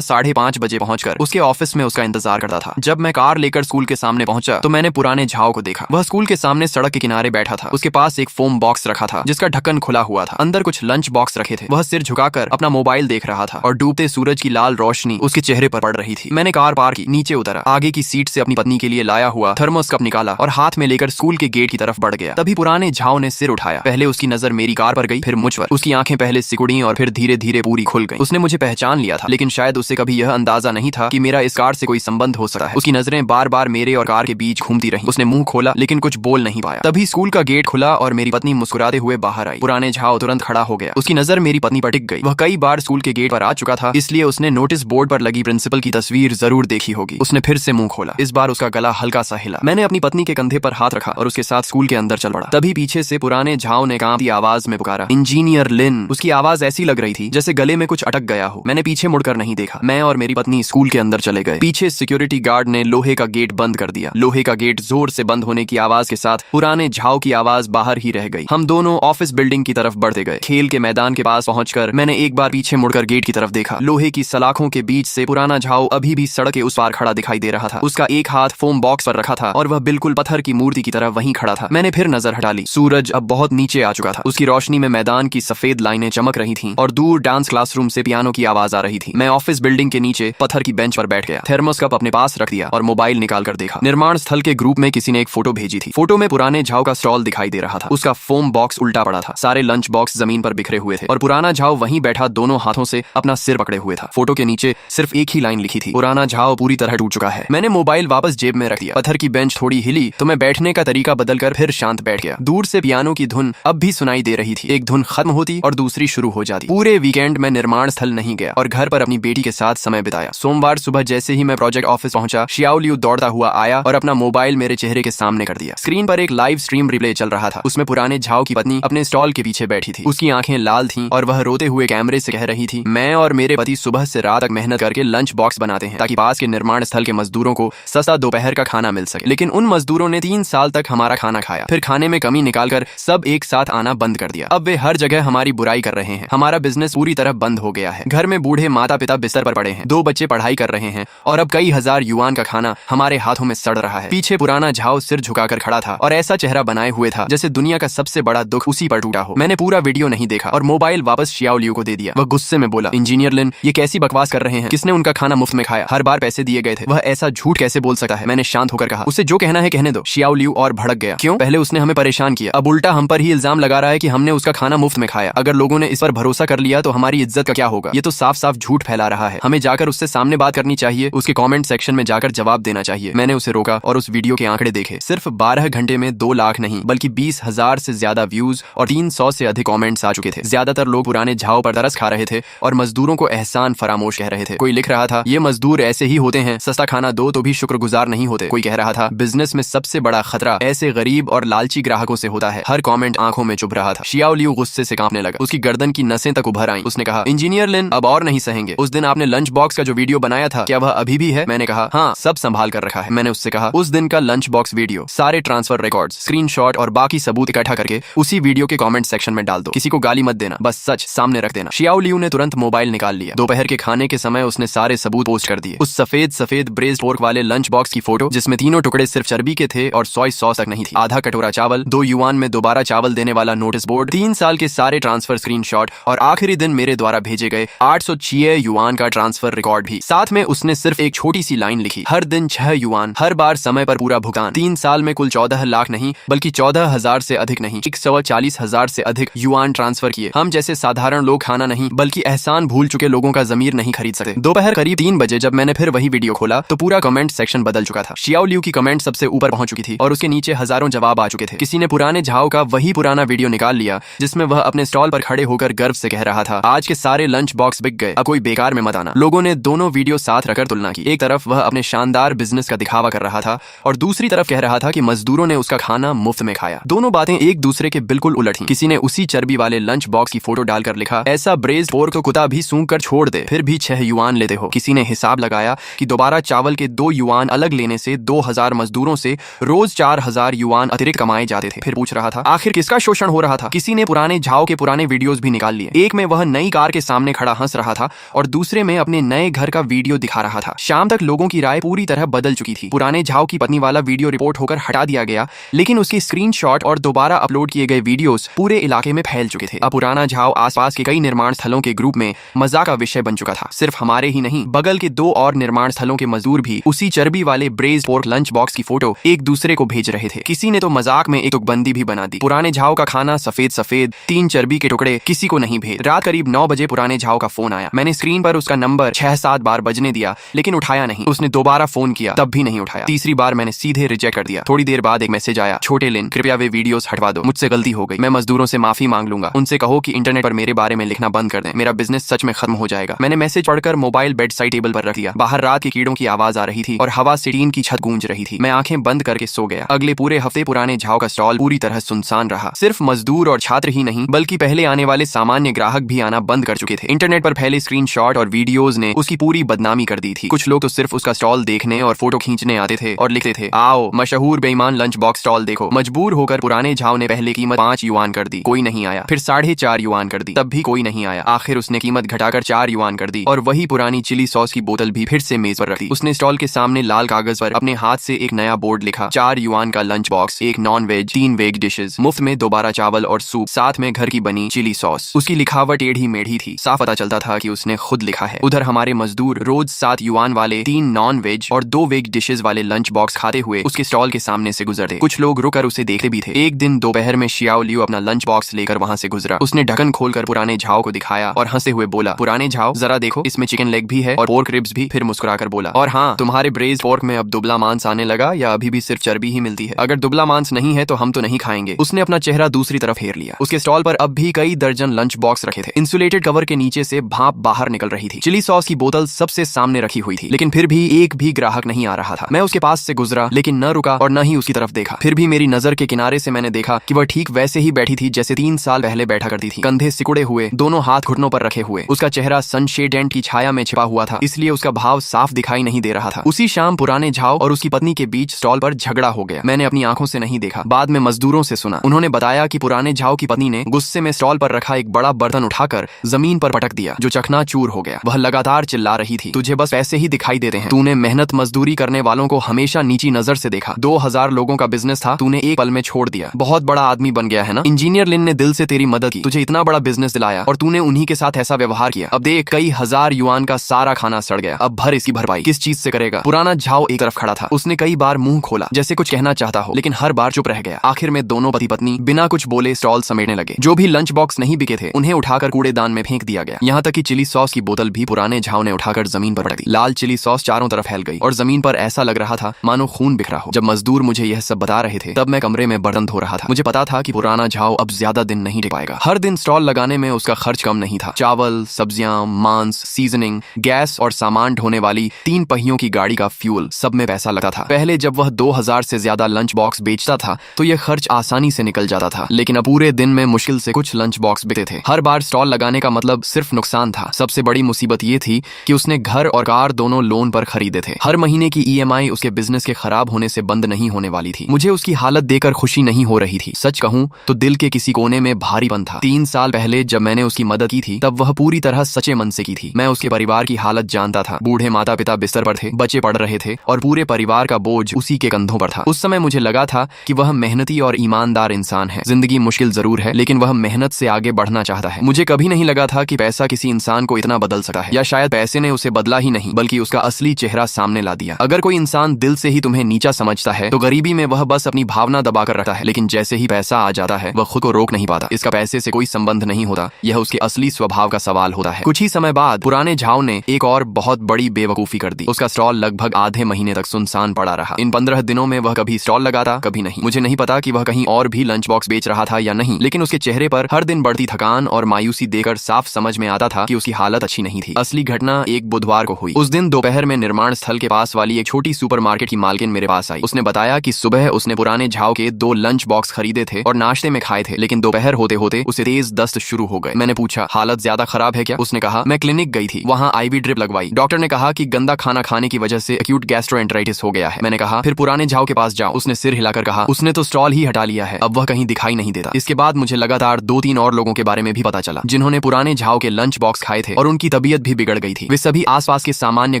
5:30 बजे पहुंचकर उसके ऑफिस में उसका इंतजार करता था। जब मैं कार लेकर स्कूल के सामने पहुंचा तो मैंने पुराने झाओ को देखा। वह स्कूल के सामने सड़क के किनारे बैठा था। उसके पास एक फोम बॉक्स रखा था जिसका ढक्कन खुला हुआ था। अंदर कुछ लंच बॉक्स रखे थे। वह सिर झुकाकर अपना मोबाइल देख रहा था और डूबते सूरज की लाल रोशनी उसके चेहरे पर पड़ रही थी। मैंने कार पार की, नीचे उतरा, आगे की सीट से अपनी पत्नी के लिए लाया हुआ थर्मोस कप निकाला और हाथ में लेकर स्कूल के गेट की तरफ बढ़ गया। तभी पुराने झाओ ने सिर उठाया। पहले उसकी नजर मेरी कार पर गई, फिर मुझ पर। उसकी आंखें पहले सिकुड़ी और फिर धीरे धीरे पूरी खुल गई। उसने मुझे पहचान लिया था, लेकिन शायद उसे कभी यह अंदाजा नहीं था कि मेरा इस कार से कोई संबंध हो सकता है। उसकी नजरें बार बार मेरे और कार के बीच घूमती रहीं। उसने मुंह खोला लेकिन कुछ बोल नहीं पाया। तभी स्कूल का गेट खुला और मेरी पत्नी मुस्कुराते हुए बाहर आई। पुराने झाओ तुरंत खड़ा हो गया। उसकी नजर मेरी पत्नी पर टिक गई। वह कई बार स्कूल के गेट पर आ चुका था, इसलिए उसने नोटिस बोर्ड पर लगी प्रिंसिपल की तस्वीर जरूर देखी होगी। उसने फिर से मुंह खोला। इस बार उसका गला हल्का सा हिला। मैंने अपनी पत्नी के कंधे पर हाथ रखा और उसके साथ स्कूल के अंदर चल पड़ा। तभी पीछे से पुराने झाओ ने कांपती आवाज में पुकारा, इंजीनियर लिन। उसकी आवाज ऐसी लग रही थी जैसे गले में कुछ अटक गया हो। मैंने पीछे मुड़कर नहीं देखा। मैं और मेरी पत्नी स्कूल के अंदर चले गए। पीछे सिक्योरिटी गार्ड ने लोहे का गेट बंद कर दिया। लोहे का गेट जोर से बंद होने की आवाज के साथ पुराने झाओ की आवाज बाहर ही रह गई। हम दोनों ऑफिस बिल्डिंग की तरफ बढ़ते गए। खेल के मैदान के पास पहुंचकर मैंने एक बार पीछे मुड़कर गेट की तरफ देखा। लोहे की सलाखों के बीच से पुराना झाओ अभी भी सड़क के उस पार खड़ा दिखाई दे रहा था। उसका एक हाथ फोम बॉक्स पर रखा था और वह बिल्कुल पत्थर की मूर्ति की तरह वहीं खड़ा था। मैंने फिर नजर हटा ली। सूरज अब बहुत नीचे आ चुका था। उसकी रोशनी में मैदान की सफेद लाइनें चमक रही थीं और दूर डांस क्लासरूम से पियानो की आवाज आ रही थी। मैं ऑफिस बिल्डिंग के नीचे पत्थर की बेंच पर बैठ गया, थर्मोस कप अपने पास रख दिया और मोबाइल निकाल कर देखा। निर्माण स्थल के ग्रुप में किसी ने एक फोटो भेजी थी। फोटो में पुराने झाओ का स्टॉल दिखाई दे रहा था। उसका फोम बॉक्स उल्टा पड़ा था। सारे लंच बॉक्स जमीन पर बिखरे हुए थे और पुराना झाओ वहीं बैठा दोनों हाथों से अपना सिर पकड़े हुए था। फोटो के नीचे सिर्फ एक ही लाइन लिखी थी, पुराना झाओ पूरी तरह टूट चुका है। मैंने मोबाइल वापस जेब में रख दिया। पत्थर की बेंच थोड़ी हिली तो मैं बैठने का तरीका बदलकर फिर शांत बैठ गया। दूर से पियानो की धुन अब भी सुनाई दे रही थी। एक धुन खत्म होती और दूसरी शुरू हो जाती। पूरे वीकेंड में निर्माण स्थल नहीं गया और घर पर अपनी बेटी के साथ समय बिताया। सोमवार सुबह जैसे ही मैं प्रोजेक्ट ऑफिस पहुंचा, शियाओ लियू दौड़ता हुआ आया और अपना मोबाइल मेरे चेहरे के सामने कर दिया। स्क्रीन पर एक लाइव स्ट्रीम रिप्ले चल रहा था। उसमें पुराने झाओ की पत्नी अपने स्टॉल के पीछे बैठी थी। उसकी आंखें लाल थीं और वह रोते हुए कैमरे से कह रही थी, मैं और मेरे पति सुबह से रात तक मेहनत करके लंच बॉक्स बनाते हैं ताकि पास के निर्माण स्थल के मजदूरों को सस्ता दोपहर का खाना मिल सके। लेकिन उन मजदूरों ने 3 साल तक हमारा खाना खाया, फिर खाने में कमी निकालकर सब एक साथ आना बंद कर दिया। अब वे हर जगह हमारी बुराई कर रहे हैं। हमारा बिजनेस पूरी तरह बंद हो गया है। घर में बूढ़े माता पिता बिस्तर पर पड़े हैं, 2 बच्चे पढ़ाई कर रहे हैं और अब कई हजार युआन का खाना हमारे हाथों में सड़ रहा है। पीछे पुराना झाओ सिर झुकाकर खड़ा था और ऐसा चेहरा बनाए हुए था जैसे दुनिया का सबसे बड़ा दुख उसी पर टूटा हो। मैंने पूरा वीडियो नहीं देखा और मोबाइल वापस शियाओ लियू को दे दिया। वह गुस्से में बोला, इंजीनियर लिन, ये कैसी बकवास कर रहे हैं? किसने उनका खाना मुफ्त में खाया? हर बार पैसे दिए गए थे। वह ऐसा झूठ कैसे बोल सकता है? मैंने शांत होकर कहा, उसे जो कहना है कहने दो। शियाओ लियू और भड़क गया। क्यों? पहले उसने हमें परेशान किया, अब उल्टा हम पर ही इल्जाम लगा रहा है कि हमने उसका खाना मुफ्त में खाया। अगर लोगों ने इस पर भरोसा कर लिया तो हमारी इज्जत का क्या होगा? ये तो साफ साफ झूठ फैला रहा है। हमें जाकर उससे सामने बात करनी चाहिए, उसके कमेंट सेक्शन में जाकर जवाब देना चाहिए। मैंने उसे रोका और उस वीडियो के आंकड़े देखे। सिर्फ 12 घंटे में 2 लाख नहीं बल्कि 20,000 से ज्यादा व्यूज और 300 से अधिक कमेंट्स आ चुके थे। ज्यादातर लोग पुराने झाओ पर तरस खा रहे थे और मजदूरों को एहसान फरामोश कह रहे थे। कोई लिख रहा था, ये मजदूर ऐसे ही होते हैं, सस्ता खाना दो तो भी शुक्रगुजार नहीं होते। कोई कह रहा था, बिजनेस में सबसे बड़ा खतरा ऐसे गरीब और लालची ग्राहकों से होता है। हर कमेंट आंखों में चुभ रहा था। शियाओ लियू गुस्से से कांपने लगा। उसकी गर्दन की नसें तक उभर आईं। उसने कहा, इंजीनियर लिन, अब और नहीं सहेंगे। उस दिन आपने लंच बॉक्स का जो वीडियो बनाया था, क्या वह अभी भी है? मैंने कहा, हाँ, सब संभाल कर रखा है। मैंने उससे कहा, उस दिन का लंच बॉक्स वीडियो, सारे ट्रांसफर रिकॉर्ड्स, स्क्रीनशॉट और बाकी सबूत इकट्ठा करके उसी वीडियो के कमेंट सेक्शन में डाल दो। किसी को गाली मत देना, बस सच सामने रख देना। शियाओ लियू ने तुरंत मोबाइल निकाल लिया। दोपहर के खाने के समय उसने सारे सबूत पोस्ट कर दिए। उस सफेद ब्रेस्ड पोर्क वाले लंच बॉक्स की फोटो जिसमें तीनों टुकड़े सिर्फ चर्बी के थे और सोया सॉस तक नहीं थी, आधा कटोरा चावल, 2 युआन में दोबारा चावल देने वाला नोटिस बोर्ड, 3 साल के सारे ट्रांसफर स्क्रीनशॉट और आखिरी दिन मेरे द्वारा भेजे गए 806 युआन का ट्रांसफर रिकॉर्ड भी। साथ में उसने सिर्फ एक छोटी सी लाइन लिखी, हर दिन 6 युआन, हर बार समय पर पूरा भुगतान। 3 साल में कुल 14 लाख नहीं बल्कि 14,000 से अधिक नहीं, 140,000 से अधिक युआन ट्रांसफर किए। हम जैसे साधारण लोग खाना नहीं बल्कि एहसान भूल चुके लोगों का जमीर नहीं खरीद सकते। दोपहर करीब 3 बजे जब मैंने फिर वही वीडियो खोला तो पूरा कमेंट सेक्शन बदल चुका था। शियाओ लियू की कमेंट सबसे ऊपर पहुंच चुकी थी और उसके नीचे हजारों जवाब आ चुके थे। किसी ने पुराने झाओ का वही पुराना वीडियो निकाल लिया जिसमें वह अपने स्टॉल पर खड़े होकर गर्व से कह रहा था, आज के सारे लंच बॉक्स बिक गए, अब कोई बेकार में मत आना। लोगों ने दोनों वीडियो साथ रखकर तुलना की। एक तरफ वह अपने शानदार बिजनेस का दिखावा कर रहा था और दूसरी तरफ कह रहा था कि मजदूरों ने उसका खाना मुफ्त में खाया। दोनों बातें एक दूसरे के बिल्कुल उलट थीं। किसी ने उसी चर्बी वाले लंच बॉक्स की फोटो डालकर लिखा, ऐसा ब्रेस्ड पोर्क तो कुत्ता भी सूंघ कर छोड़ दे, फिर भी 6 युआन लेते हो। किसी ने हिसाब लगाया कि दोबारा चावल के 2 युआन अलग लेने से 2000 मजदूरों से रोज 4000 युआन अतिरिक्त कमाए जाते थे। फिर पूछ रहा था, आखिर किसका शोषण हो रहा था? किसी ने पुराने झाओ के पुराने पुराने वीडियोस भी निकाल लिए। एक में वह नई कार के सामने खड़ा हंस रहा था और दूसरे में अपने नए घर का वीडियो दिखा रहा था। शाम तक लोगों की राय पूरी तरह बदल चुकी थी। पुराने झाओ की पत्नी वाला वीडियो रिपोर्ट होकर हटा दिया गया, लेकिन उसके स्क्रीनशॉट और दोबारा अपलोड किए गए वीडियोस पूरे इलाके में फैल चुके थे। अब पुराना झाओ आसपास के कई निर्माण स्थलों के ग्रुप में मजाक का विषय बन चुका था। सिर्फ हमारे ही नहीं, बगल के 2 और निर्माण स्थलों के मजदूर भी उसी चर्बी वाले ब्रेज पोर्क लंच बॉक्स की फोटो एक दूसरे को भेज रहे थे। किसी ने तो मजाक में एक तुकबंदी भी बना दी, पुराने झाओ का खाना सफेद सफेद, 3 चर्बी के टुकड़े, किसी को नहीं भेज। रात करीब 9 बजे पुराने झाओ का फोन आया। मैंने स्क्रीन पर उसका नंबर 6-7 बार बजने दिया, लेकिन उठाया नहीं। उसने दोबारा फोन किया, तब भी नहीं उठाया। तीसरी बार मैंने सीधे रिजेक्ट कर दिया। थोड़ी देर बाद एक मैसेज आया, छोटे लिन, कृपया वे वीडियोस हटवा दो, मुझसे गलती हो गई। मैं मजदूरों से माफी मांग लूंगा, उनसे कहो कि इंटरनेट पर मेरे बारे में लिखना बंद कर दें, मेरा बिजनेस सच में खत्म हो जाएगा। मैंने मैसेज पढ़कर मोबाइल बेड साइड टेबल पर रख दिया। बाहर रात के कीड़ों की आवाज आ रही थी और हवा से टीन की छत गूंज रही थी। मैं आंखें बंद करके सो गया। अगले पूरे हफ्ते पुराने झाओ का स्टॉल पूरी तरह सुनसान रहा। सिर्फ मजदूर और छात्र ही नहीं, बल्कि पहले आने वाले सामान्य ग्राहक भी आना बंद कर चुके थे। इंटरनेट पर फैले स्क्रीनशॉट और वीडियोस ने उसकी पूरी बदनामी कर दी थी। कुछ लोग तो सिर्फ उसका स्टॉल देखने और फोटो खींचने आते थे और लिखते थे, आओ मशहूर बेईमान लंच बॉक्स स्टॉल देखो। मजबूर होकर पुराने झाओ ने पहले कीमत 5 युआन कर दी, कोई नहीं आया। फिर 4.5 युआन कर दी, तब भी कोई नहीं आया। आखिर उसने कीमत घटाकर 4 युआन कर दी और वही पुरानी चिली सॉस की बोतल भी फिर से मेज पर रख दी। उसने स्टॉल के सामने लाल कागज पर अपने हाथ से एक नया बोर्ड लिखा, 4 युआन का lunch box, 1 non veg, 3 veg dishes, मुफ्त में दोबारा चावल और सूप, साथ में घर की बनी चिली सॉस। उसकी लिखावट टेढ़ी मेढ़ी थी, साफ पता चलता था कि उसने खुद लिखा है। उधर हमारे मजदूर रोज 7 युआन वाले 3 नॉन वेज और 2 वेज डिशेज वाले लंच बॉक्स खाते हुए उसके स्टॉल के सामने से गुजरते। कुछ लोग रुकर उसे देखते भी थे। एक दिन दोपहर में शियाओ लियू अपना लंच बॉक्स लेकर वहां से गुजरा। उसने ढक्कन खोलकर पुराने झाओ को दिखाया और हंसते हुए बोला, पुराने झाओ जरा देखो, इसमें चिकन लेग भी है और पोर्क रिब्स भी। फिर मुस्कुराकर बोला, और हाँ, तुम्हारे ब्रेज पोर्क में अब दुबला मांस आने लगा या अभी भी सिर्फ चर्बी ही मिलती है? अगर दुबला मांस नहीं है तो हम तो नहीं खाएंगे। उसने अपना चेहरा दूसरी तरफ फेर लिया। उसके स्टॉल पर अब भी कई दर्जन लंच बॉक्स रखे थे। इंसुलेटेड कवर के नीचे से भाप बाहर निकल रही थी। चिली सॉस की बोतल सबसे सामने रखी हुई थी, लेकिन फिर भी एक भी ग्राहक नहीं आ रहा था। मैं उसके पास से गुजरा, लेकिन न रुका और न ही उसकी तरफ देखा। फिर भी मेरी नजर के किनारे से मैंने देखा कि वह ठीक वैसे ही बैठी थी जैसे 3 साल पहले बैठा करती थी, कंधे सिकुड़े हुए, दोनों हाथ घुटनों पर रखे हुए। उसका चेहरा सनशेड की छाया में छिपा हुआ था, इसलिए उसका भाव साफ दिखाई नहीं दे रहा था। उसी शाम पुराने झाओ और उसकी पत्नी के बीच स्टॉल पर झगड़ा हो गया। मैंने अपनी आंखों से नहीं देखा, बाद में मजदूरों से सुना। उन्होंने बताया कि पुराने झाओ की पत्नी ने गुस्से में स्टॉल पर रखा एक बड़ा बर्तन उठाकर जमीन पर पटक दिया, जो चकनाचूर हो गया। वह लगातार चिल्ला रही थी, तुझे बस पैसे ही दिखाई देते हैं, तूने मेहनत मजदूरी करने वालों को हमेशा नीची नजर से देखा। 2000 लोगों का बिजनेस था, तूने एक पल में छोड़ दिया। बहुत बड़ा आदमी बन गया है ना? इंजीनियर लिन ने दिल से तेरी मदद की, तुझे इतना बड़ा बिजनेस दिलाया और तूने उन्हीं के साथ ऐसा व्यवहार किया। अब देख, कई हजार युआन का सारा खाना सड़ गया। अब भर इसकी भरपाई किस चीज से करेगा? पुराना झाओ एक तरफ खड़ा था। उसने कई बार मुंह खोला जैसे कुछ कहना चाहता हो, लेकिन हर बार चुप रह गया। आखिर में दोनों पति पत्नी बिना कुछ बोले स्टॉल समेटने लगे। जो भी लंच बॉक्स नहीं बिके थे उन्हें उठाकर कूड़ेदान में फेंक दिया गया। यहाँ तक कि चिली सॉस की बोतल भी पुराने झाओ ने उठाकर जमीन पर पटक दी। लाल चिली सॉस चारों तरफ फैल गई और जमीन पर ऐसा लग रहा था मानो खून बिखरा हो। जब मजदूर मुझे यह सब बता रहे थे, तब मैं कमरे में बर्तन धो रहा था। मुझे पता था कि पुराना झाओ अब ज्यादा दिन नहीं टिक पाएगा। हर दिन स्टॉल लगाने में उसका खर्च कम नहीं था। चावल, सब्जियां, मांस, सीजनिंग, गैस और सामान ढोने वाली 3 पहियों की गाड़ी का फ्यूल, सब में पैसा लगता था। पहले जब वह 2000 से ज्यादा लंच बॉक्स बेचता था तो यह खर्च आसानी से निकल जाता था, लेकिन अब पूरे दिन में मुश्किल से कुछ लंच बॉक्स बिकते थे। हर बार स्टॉल लगाने का मतलब सिर्फ नुकसान था। सबसे बड़ी मुसीबत ये थी कि उसने घर और कार दोनों लोन पर खरीदे थे। हर महीने की EMI उसके बिजनेस के खराब होने से बंद नहीं होने वाली थी। मुझे उसकी हालत देखकर खुशी नहीं हो रही थी। सच कहूं तो दिल के किसी कोने में भारीपन था। 3 साल पहले जब मैंने उसकी मदद की थी, तब वह पूरी तरह सच्चे मन से की थी। मैं उसके परिवार की हालत जानता था। बूढ़े माता पिता बिस्तर पर थे, बच्चे पढ़ रहे थे और पूरे परिवार का बोझ उसी के कंधों पर था। उस समय मुझे लगा था कि वह मेहनती और ईमानदार इंसान है। जिंदगी मुश्किल जरूर है, लेकिन वह मेहनत से आगे बढ़ना चाहता है। मुझे कभी नहीं लगा था कि पैसा किसी इंसान को इतना बदल सकता है, या शायद पैसे ने उसे बदला ही नहीं बल्कि उसका असली चेहरा सामने ला दिया। अगर कोई इंसान दिल से ही तुम्हें नीचा समझता है तो गरीबी में वह बस अपनी भावना दबाकर रखता है, लेकिन जैसे ही पैसा आ जाता है वह खुद को रोक नहीं पाता। इसका पैसे से कोई संबंध नहीं होता, यह उसके असली स्वभाव का सवाल होता है। कुछ ही समय बाद पुराने झाओ ने एक और बहुत बड़ी बेवकूफी कर दी। उसका स्टॉल लगभग आधे महीने तक सुनसान पड़ा रहा। इन 15 दिनों में वह कभी स्टॉल लगाता, कभी नहीं। मुझे नहीं पता कि वह कहीं और भी लंच बॉक्स बेच रहा था या नहीं, लेकिन उसके चेहरे पर हर दिन बढ़ती थकान और मायूसी देखकर साफ समझ में आता था कि उसकी हालत अच्छी नहीं थी। असली घटना एक बुधवार को हुई। उस दिन दोपहर में निर्माण स्थल के पास वाली एक छोटी सुपरमार्केट की मालकिन मेरे पास आई। उसने बताया कि सुबह उसने पुराने झाओ के 2 लंच बॉक्स खरीदे थे और नाश्ते में खाए थे, लेकिन दोपहर होते होते उसे तेज दस्त शुरू हो गए। मैंने पूछा, हालत ज्यादा खराब है क्या? उसने कहा, मैं क्लिनिक गई थी, वहाँ IV ड्रिप लगवाई। डॉक्टर ने कहा कि गंदा खाना खाने की वजह से एक्यूट गैस्ट्रोएंटेराइटिस हो गया है। मैंने कहा, फिर पुराने झाओ के पास जाओ। उसने सिर हिलाकर कहा, उसने तो स्टॉल ही हटा लिया है, अब वह कहीं दिखाई नहीं देता। इसके बाद मुझे लगातार 2 2-3 और लोगों के बारे में भी पता चला जिन्होंने पुराने झाव के लंच बॉक्स खाए थे और उनकी तबीयत भी बिगड़ गई थी। वे सभी आसपास के सामान्य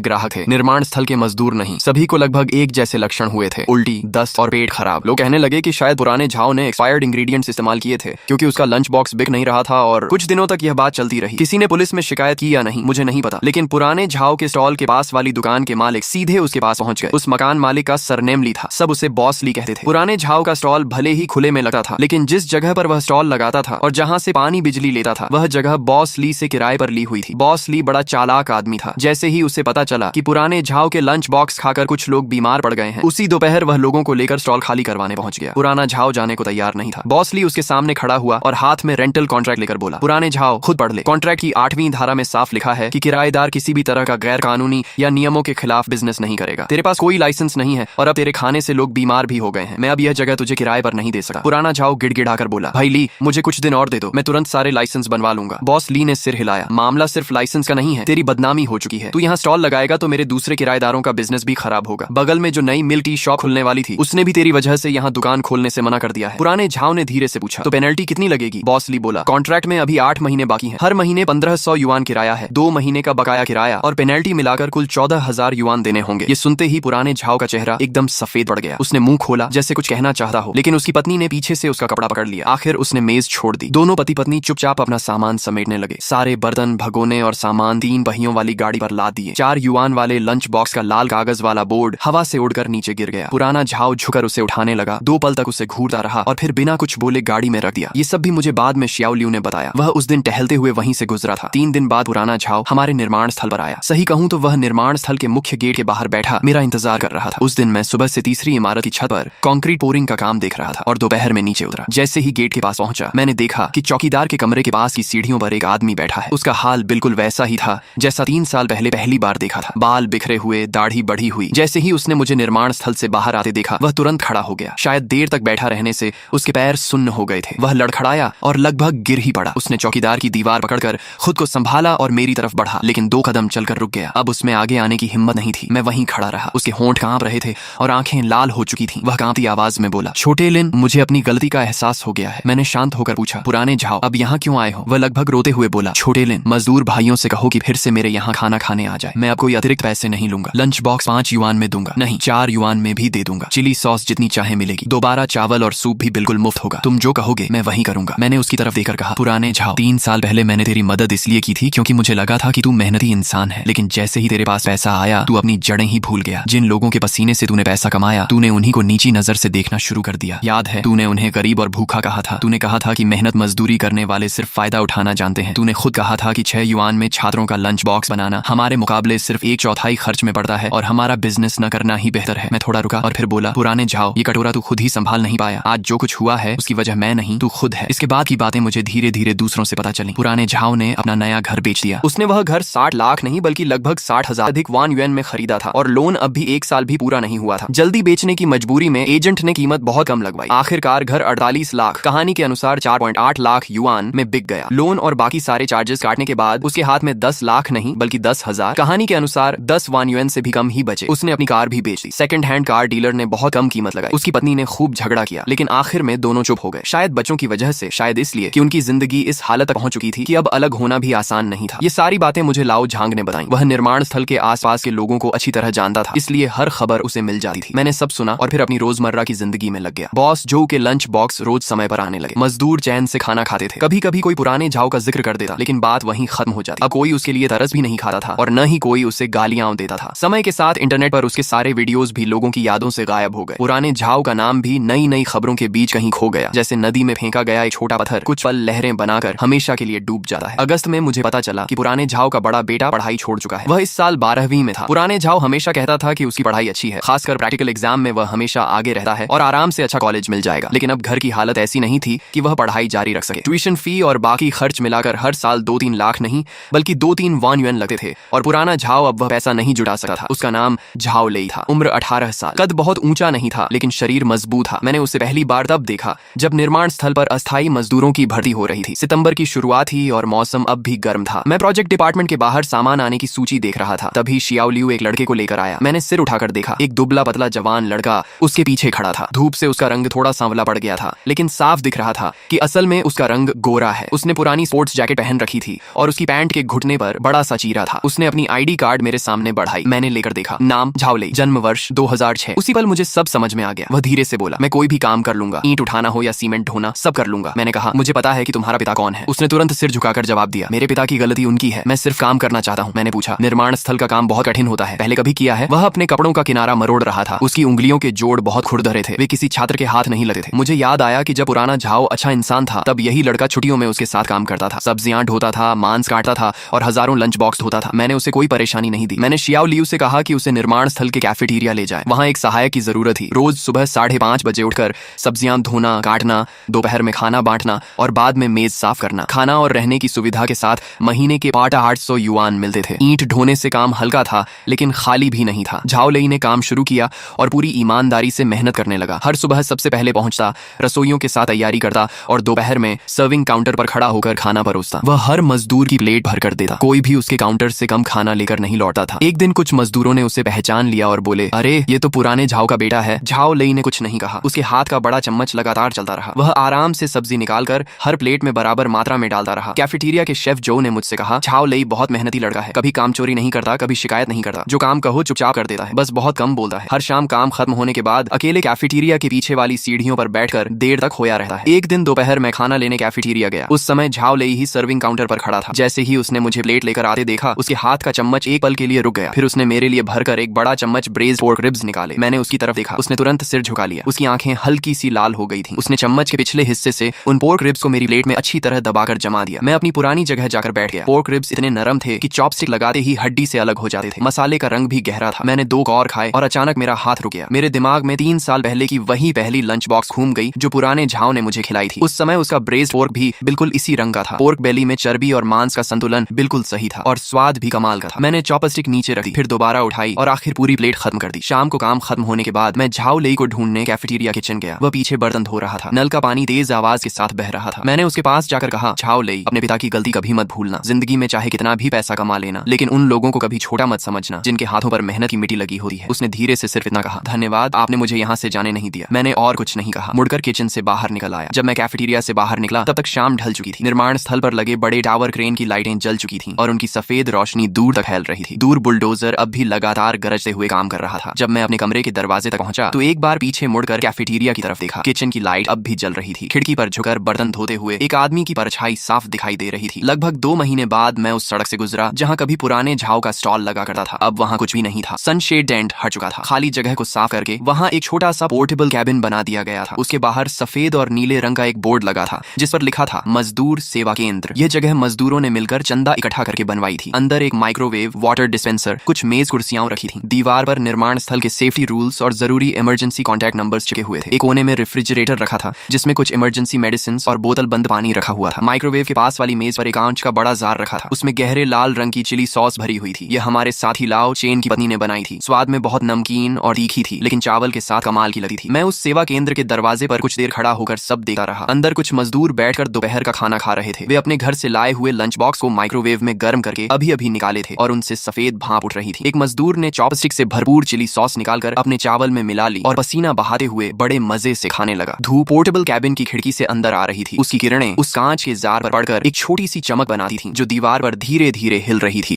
ग्राहक थे, निर्माण स्थल के मजदूर नहीं। सभी को लगभग एक जैसे लक्षण हुए थे, उल्टी, दस्त और पेट खराब। लोग कहने लगे कि शायद पुराने झाव ने एक्सपायर्ड इंग्रेडिएंट्स इस्तेमाल किए थे क्योंकि उसका लंच बॉक्स बिक नहीं रहा था और कुछ दिनों तक यह बात चलती रही। किसी ने पुलिस में शिकायत की या नहीं मुझे नहीं पता, लेकिन पुराने झाव के स्टॉल के पास वाली दुकान के मालिक सीधे उसके पास पहुंच गए। उस मकान मालिक का सरनेम ली था, सब उसे बॉस ली कहते थे। पुराने झाव का स्टॉल भले ही खुले में लगता था, लेकिन जिस जगह पर वह स्टॉल लगाता था और जहां से पानी बिजली लेता था वह जगह बॉस ली से किराए पर ली हुई थी। बॉस ली बड़ा चालाक आदमी था। जैसे ही उसे पता चला कि पुराने झाव के लंच बॉक्स खाकर कुछ लोग बीमार पड़ गए हैं, उसी दोपहर वह लोगों को लेकर स्टॉल खाली करवाने पहुंच गया। पुराना झाव जाने को तैयार नहीं था। बॉस ली उसके सामने खड़ा हुआ और हाथ में रेंटल कॉन्ट्रैक्ट लेकर बोला, पुराने झाव खुद पढ़ ले। कॉन्ट्रैक्ट की 8वीं धारा में साफ लिखा है कि किराएदार किसी भी तरह का गैर कानूनी या नियमों के खिलाफ बिजनेस नहीं करेगा। तेरे पास कोई लाइसेंस नहीं है और अब तेरे खाने से लोग बीमार भी हो गए हैं। मैं अब यह जगह तुझे किराए पर नहीं दे सकता। पुराना झाव गिड़गिड़ाकर बोला, भाई ली, मुझे कुछ दिन और दे दो, मैं तुरंत सारे लाइसेंस बनवा लूंगा। बॉस ली ने सिर हिलाया, मामला सिर्फ लाइसेंस का नहीं है, तेरी बदनामी हो चुकी है। तू यहाँ स्टॉल लगाएगा तो मेरे दूसरे किराएदारों का बिजनेस भी खराब होगा। बगल में जो नई मिल्क टी शॉप खुलने वाली थी उसने भी तेरी वजह से यहाँ दुकान खोलने से मना कर दिया है। पुराने झाव ने धीरे से पूछा, तो पेनल्टी कितनी लगेगी? बॉस ली बोला, कॉन्ट्रैक्ट में अभी 8 महीने बाकी है, हर महीने 1500 युआन किराया है, 2 महीने का बकाया किराया और पेनल्टी मिलाकर कुल 14,000 युआन देने होंगे। ये सुनते ही पुराने झाव का चेहरा एकदम सफेद पड़ गया। उसने मुंह खोला जैसे कुछ कहना चाहता हो, लेकिन उसकी पत्नी ने पीछे से उसका कपड़ा पकड़ लिया। आखिर उसने मेज छोड़ दी। दोनों पति पत्नी चुपचाप अपना सामान समेटने लगे। सारे बर्तन, भगोने और सामान 3 पहियों वाली गाड़ी पर लाद दिए। 4 युआन वाले लंच बॉक्स का लाल कागज वाला बोर्ड हवा से उड़कर नीचे गिर गया। पुराना झाव झुकर उसे उठाने लगा। 2 पल तक उसे घूरता रहा और फिर बिना कुछ बोले गाड़ी में रख दिया। ये सब भी मुझे बाद में शियाओ लियू ने बताया। वह उस दिन टहलते हुए वहीं से गुजरा था। 3 दिन बाद पुराना झाव हमारे निर्माण स्थल पर आया। सही कहूं तो वह निर्माण स्थल के मुख्य गेट के बाहर बैठा मेरा इंतजार कर रहा था। उस दिन मैं सुबह से तीसरी इमारत की छत पर कंक्रीट पोरिंग का काम देख रहा था और दोपहर में नीचे उतरा। जैसे ही गेट के पास पहुंचा मैंने देखा कि चौकीदार के कमरे के पास की सीढ़ियों पर एक आदमी बैठा है। उसका हाल बिल्कुल वैसा ही था जैसा 3 साल पहले पहली बार देखा था। बाल बिखरे हुए, दाढ़ी बढ़ी हुई। जैसे ही उसने मुझे निर्माण स्थल से बाहर आते देखा वह तुरंत खड़ा हो गया। शायद देर तक बैठा रहने से उसके पैर सुन्न हो गए थे। वह लड़खड़ाया और लगभग गिर ही पड़ा। उसने चौकीदार की दीवार पकड़कर खुद को संभाला और मेरी तरफ बढ़ा, लेकिन 2 कदम चलकर रुक गया। अब उसमें आगे आने की हिम्मत नहीं थी। मैं वहीं खड़ा रहा। उसके होंठ कांप रहे थे और आंखें लाल हो चुकी थीं। वह कांपती आवाज में बोला, छोटे लिन, मुझे अपनी गलती का एहसास हो गया है। मैंने शांत होकर पूछा, पुराने झाव, अब यहाँ क्यों आए हो? वह लगभग रोते हुए बोला, छोटे लिन, मजदूर भाइयों से कहो कि फिर से मेरे यहाँ खाना खाने आ जाए। मैं अब कोई अतिरिक्त पैसे नहीं लूंगा। लंच बॉक्स 5 युआन में दूंगा, नहीं 4 युआन में भी दे दूंगा। चिली सॉस जितनी चाहे मिलेगी। दोबारा चावल और सूप भी बिल्कुल मुफ्त होगा। तुम जो कहोगे मैं वही करूंगा। मैंने उसकी तरफ देखकर कहा, पुराने झाव, 3 साल पहले मैंने तेरी मदद इसलिए की थी क्योंकि मुझे लगा था कि तू मेहनती इंसान है, लेकिन जैसे ही तेरे पास पैसा आया तू अपनी जड़ें ही भूल गया। जिन लोगों के पसीने से तूने पैसा कमाया तूने उन्हीं को नीची नजर से देखना शुरू कर दिया। याद है तूने उन्हें गरीब और भूखा कहा था। तूने कहा था कि मेहनत मजदूरी करने वाले सिर्फ फायदा उठाना जानते हैं। तूने खुद कहा था कि 6 युआन में छात्रों का लंच बॉक्स बनाना हमारे मुकाबले सिर्फ 1/4 खर्च में पड़ता है और हमारा बिजनेस न करना ही बेहतर है। मैं थोड़ा रुका और फिर बोला, पुराने झाव, ये कटोरा तू खुद ही संभाल नहीं पाया। आज जो कुछ हुआ है उसकी वजह मैं नहीं, तू खुद है। इसके बाद की बातें मुझे धीरे धीरे दूसरों से पता चली। पुराने झाव ने अपना नया घर बेच दिया। उसने वह घर 60 लाख नहीं बल्कि लगभग 60,000 अधिक वान युएन में खरीदा था और लोन अब भी 1 साल भी पूरा नहीं हुआ था। जल्दी बेचने की मजबूरी में एजेंट ने कीमत बहुत कम लगवाई। आखिरकार घर 48 लाख, कहानी के अनुसार 4.8 लाख युआन में बिक गया। लोन और बाकी सारे चार्जेस काटने के बाद उसके हाथ में 10 लाख नहीं बल्कि 10,000, कहानी के अनुसार 10 वान युएन से भी कम ही बचे। उसने अपनी कार भी बेच दी। सेकंड हैंड कार डीलर ने बहुत कम कीमत लगाई। उसकी पत्नी ने खूब झगड़ा किया, लेकिन आखिर में दोनों चुप हो गए। शायद बच्चों की वजह से, शायद इसलिए कि उनकी जिंदगी इस हालत तक पहुंच चुकी थी कि अब अलग होना भी आसान नहीं था। ये सारी बातें मुझे लाओ झांग ने बताई। वह निर्माण स्थल के आसपास के लोगों को अच्छी तरह जानता था, इसलिए हर खबर उसे मिल जाती थी। मैंने सब सुना और फिर अपनी रोजमर्रा की जिंदगी में लग गया। बॉस जो के लंच बॉक्स रोज समय पर आने लगे। मजदूर चैन से खाना खाते थे। कभी कभी कोई पुराने झाव का जिक्र कर देता, लेकिन बात वहीं खत्म हो जाती। अब कोई उसके लिए तरस भी नहीं खाता था और न ही कोई उसे गालियां देता था। समय के साथ इंटरनेट पर उसके सारे वीडियोस भी लोगों की यादों से गायब हो गए। पुराने झाव का नाम भी नई नई खबरों के बीच कहीं खो गया, जैसे नदी में फेंका गया एक छोटा पत्थर कुछ पल लहरें बनाकर हमेशा के लिए डूब जाता है। अगस्त में मुझे पता चला कि पुराने झाव का बड़ा बेटा पढ़ाई छोड़ चुका है। वह इस साल 12वीं में था। पुराने झाव हमेशा कहता था कि उसकी पढ़ाई अच्छी है, खासकर प्रैक्टिकल एग्जाम में वह हमेशा आगे रहता है और आराम से अच्छा कॉलेज मिल जाएगा। लेकिन अब घर की हालत ऐसी नहीं थी कि वह पढ़ाई जारी रख सके। ट्यूशन फी और बाकी खर्च मिलाकर हर साल 2-3 लाख नहीं बल्कि 2-3 वान युएन लगते थे और पुराना झाव अब वह पैसा नहीं जुटा सकता था। उसका नाम झाव लेई था। उम्र 18 साल। कद बहुत ऊंचा नहीं था लेकिन शरीर मजबूत था। मैंने उसे पहली बार तब देखा जब निर्माण स्थल पर अस्थायी मजदूरों की भर्ती हो रही थी। सितंबर की शुरुआत थी और मौसम अब भी गर्म था। मैं प्रोजेक्ट डिपार्टमेंट के बाहर सामान आने की सूची देख रहा था। तभी शियाओ लियू एक लड़के को लेकर आया। मैंने सिर उठाकर देखा। एक दुबला पतला जवान लड़का उसके पीछे खड़ा था। धूप से उसका रंग थोड़ा सांवला पड़ गया था, लेकिन साफ दिख रहा था कि असल असल में उसका रंग गोरा है। उसने पुरानी स्पोर्ट्स जैकेट पहन रखी थी और उसकी पैंट के घुटने पर बड़ा सा चीरा था। उसने अपनी आईडी कार्ड मेरे सामने बढ़ाई। मैंने लेकर देखा, नाम झावले, जन्म वर्ष 2006। उसी पल मुझे सब समझ में आ गया। वह धीरे से बोला, मैं कोई भी काम कर लूंगा, ईंट उठाना हो या सीमेंट ढोना, सब कर लूंगा। मैंने कहा, मुझे पता है कि तुम्हारा पिता कौन है। उसने तुरंत सिर झुकाकर जवाब दिया, मेरे पिता की गलती उनकी है, मैं सिर्फ काम करना चाहता हूँ। मैंने पूछा, निर्माण स्थल का काम बहुत कठिन होता है, पहले कभी किया है? वह अपने कपड़ों का किनारा मरोड़ रहा था। उसकी उंगलियों के जोड़ बहुत खुरदरे थे, वे किसी छात्र के हाथ नहीं लगते थे। मुझे याद आया कि जब पुराना झाओ अच्छा इंसान था, तब यही लड़का छुट्टियों में उसके साथ काम करता था, सब्जियां ढोता था, मांस काटता था और हजारों लंच बॉक्स धोता था। मैंने उसे कोई परेशानी नहीं दी। मैंने शियाओ लियू से कहा कि उसे निर्माण स्थल के कैफेटेरिया ले जाए, वहां एक सहायक की जरूरत थी। रोज सुबह 5:30 बजे उठकर सब्जियां धोना, काटना, दोपहर में खाना बांटना और बाद में मेज साफ करना। खाना और रहने की सुविधा के साथ महीने के 800 युआन मिलते थे। ईंट ढोने से काम हल्का था, लेकिन खाली भी नहीं था। झाओ लेई ने काम शुरू किया और पूरी ईमानदारी से मेहनत करने लगा। हर सुबह सबसे पहले पहुंचता, रसोइयों के साथ तैयारी करता और दोपहर में सर्विंग काउंटर पर खड़ा होकर खाना परोसता। वह हर मजदूर की प्लेट भर कर देता, कोई भी उसके काउंटर से कम खाना लेकर नहीं लौटता था। एक दिन कुछ मजदूरों ने उसे पहचान लिया और बोले, अरे ये तो पुराने झाओ का बेटा है। झाओ लेई ने कुछ नहीं कहा। उसके हाथ का बड़ा चम्मच लगातार चलता रहा। वह आराम से सब्जी निकालकर हर प्लेट में बराबर मात्रा में डालता रहा। कैफेटेरिया के शेफ जो ने मुझसे कहा, झाओ लेई बहुत मेहनती लड़का है, कभी काम चोरी नहीं करता, कभी शिकायत नहीं करता, जो काम कहो चुपचाप कर देता है, बस बहुत कम बोलता है। हर शाम काम खत्म होने के बाद अकेले कैफेटेरिया के पीछे वाली सीढ़ियों पर बैठकर देर तक होया रहता है। एक दिन दोपहर में खाना लेने कैफेटेरिया गया। उस समय झाओ लेई ही सर्विंग काउंटर पर खड़ा था। जैसे ही उसने मुझे प्लेट लेकर आते देखा, उसके हाथ का चम्मच एक पल के लिए रुक गया। फिर उसने मेरे लिए भरकर एक बड़ा चम्मच ब्रेज्ड पोर्क रिब्स निकाले। मैंने उसकी तरफ देखा, उसने तुरंत सिर झुका लिया। उसकी आंखें हल्की सी लाल हो गई थी। उसने चम्मच के पिछले हिस्से से उन पोर्क रिब्स को मेरी प्लेट में अच्छी तरह दबाकर जमा दिया। मैं अपनी पुरानी जगह जाकर बैठ गया। पोर्क रिब्स इतने नरम थे कि चॉपस्टिक लगाते ही हड्डी से अलग हो जाते थे। मसाले का रंग भी गहरा था। मैंने 2 और खाए और अचानक मेरा हाथ रुक गया। मेरे दिमाग में 3 साल पहले की वही पहली लंच बॉक्स घूम गई जो पुराने झाओ ने मुझे खिलाई थी। उस समय उसका ब्रेज्ड पोर्क भी बिल्कुल इसी रंग का था। पोर्क बेली में चर्बी और मांस का संतुलन बिल्कुल सही था और स्वाद भी कमाल का था। मैंने चॉपस्टिक नीचे रख दी, फिर दोबारा उठाई और आखिर पूरी प्लेट खत्म कर दी। शाम को काम खत्म होने के बाद मैं झाओ लेई को ढूंढने कैफेटेरिया किचन गया। वह पीछे बर्तन धो रहा था। नल का पानी तेज आवाज के साथ बह रहा था। मैंने उसके पास जाकर कहा, झाओ लेई, अपने पिता की गलती कभी मत भूलना। जिंदगी में चाहे कितना भी पैसा कमा लेना, लेकिन उन लोगों को कभी छोटा मत समझना जिनके हाथों पर मेहनत की मिट्टी लगी होती है। उसने धीरे से सिर्फ इतना कहा, धन्यवाद, आपने मुझे यहाँ से जाने नहीं दिया। मैंने और कुछ नहीं कहा, मुड़कर किचन से बाहर निकल आया। जब मैं कैफेटेरिया से बाहर निकला तब तक शाम ढल चुकी थी। निर्माण स्थल पर लगे बड़े टावर क्रेन की लाइटें जल चुकी थीं और उनकी सफेद रोशनी दूर तक फैल रही थी। दूर बुलडोजर अब भी लगातार गरजते हुए काम कर रहा था। जब मैं अपने कमरे के दरवाजे तक पहुंचा तो एक बार पीछे मुड़कर कैफेटेरिया की तरफ देखा। किचन की लाइट अब भी जल रही थी। खिड़की पर झुकर बर्तन धोते हुए एक आदमी की परछाई साफ दिखाई दे रही थी। लगभग 2 महीने बाद मैं उस सड़क से गुजरा जहाँ कभी पुराने झाओ का स्टॉल लगा करता था। अब वहाँ कुछ भी नहीं था। सनशेड टेंट हट चुका था। खाली जगह को साफ करके वहाँ एक छोटा सा पोर्टेबल कैबिन बना दिया गया था। उसके बाहर सफेद और नीले रंग का एक बोर्ड लगा था जिस पर लिखा था, मजदूर सेवा केंद्र। यह जगह मजदूरों ने मिलकर चंदा इकट्ठा करके बनवाई थी। अंदर एक माइक्रोवेव, वाटर डिस्पेंसर, कुछ मेज कुर्सियां रखी थी। दीवार पर निर्माण स्थल के सेफ्टी रूल्स और जरूरी इमरजेंसी कॉन्टैक्ट नंबर्स चिपके हुए थे। एक कोने में रेफ्रिजरेटर रखा था जिसमें कुछ इमरजेंसी मेडिसिन और बोतल बंद पानी रखा हुआ था। माइक्रोवेव के पास वाली मेज पर एक कांच का बड़ा जार रखा था। उसमें गहरे लाल रंग की चिली सॉस भरी हुई थी। यह हमारे साथी लाओ चेन की पत्नी ने बनाई थी। स्वाद में बहुत नमकीन और तीखी थी, लेकिन चावल के साथ कमाल की लगी थी। मैं उस सेवा केंद्र के दरवाजे पर कुछ देर खड़ा होकर सब देखता रहा। अंदर कुछ मजदूर बैठकर दोपहर का खाना खा रहे थे। वे अपने घर से लाए हुए लंच बॉक्स को माइक्रोवेव में गर्म करके अभी अभी निकाले थे और उनसे सफेद भाप उठ रही थी। एक मजदूर ने चॉपस्टिक से भरपूर चिली सॉस निकालकर अपने चावल में मिला ली और पसीना बहाते हुए बड़े मजे से खाने लगा। धूप पोर्टेबल कैबिन की खिड़की से अंदर आ रही थी। उसकी किरणें उस कांच के जार पर पड़कर एक छोटी सी चमक बनाती थीं जो दीवार पर धीरे धीरे हिल रही थी।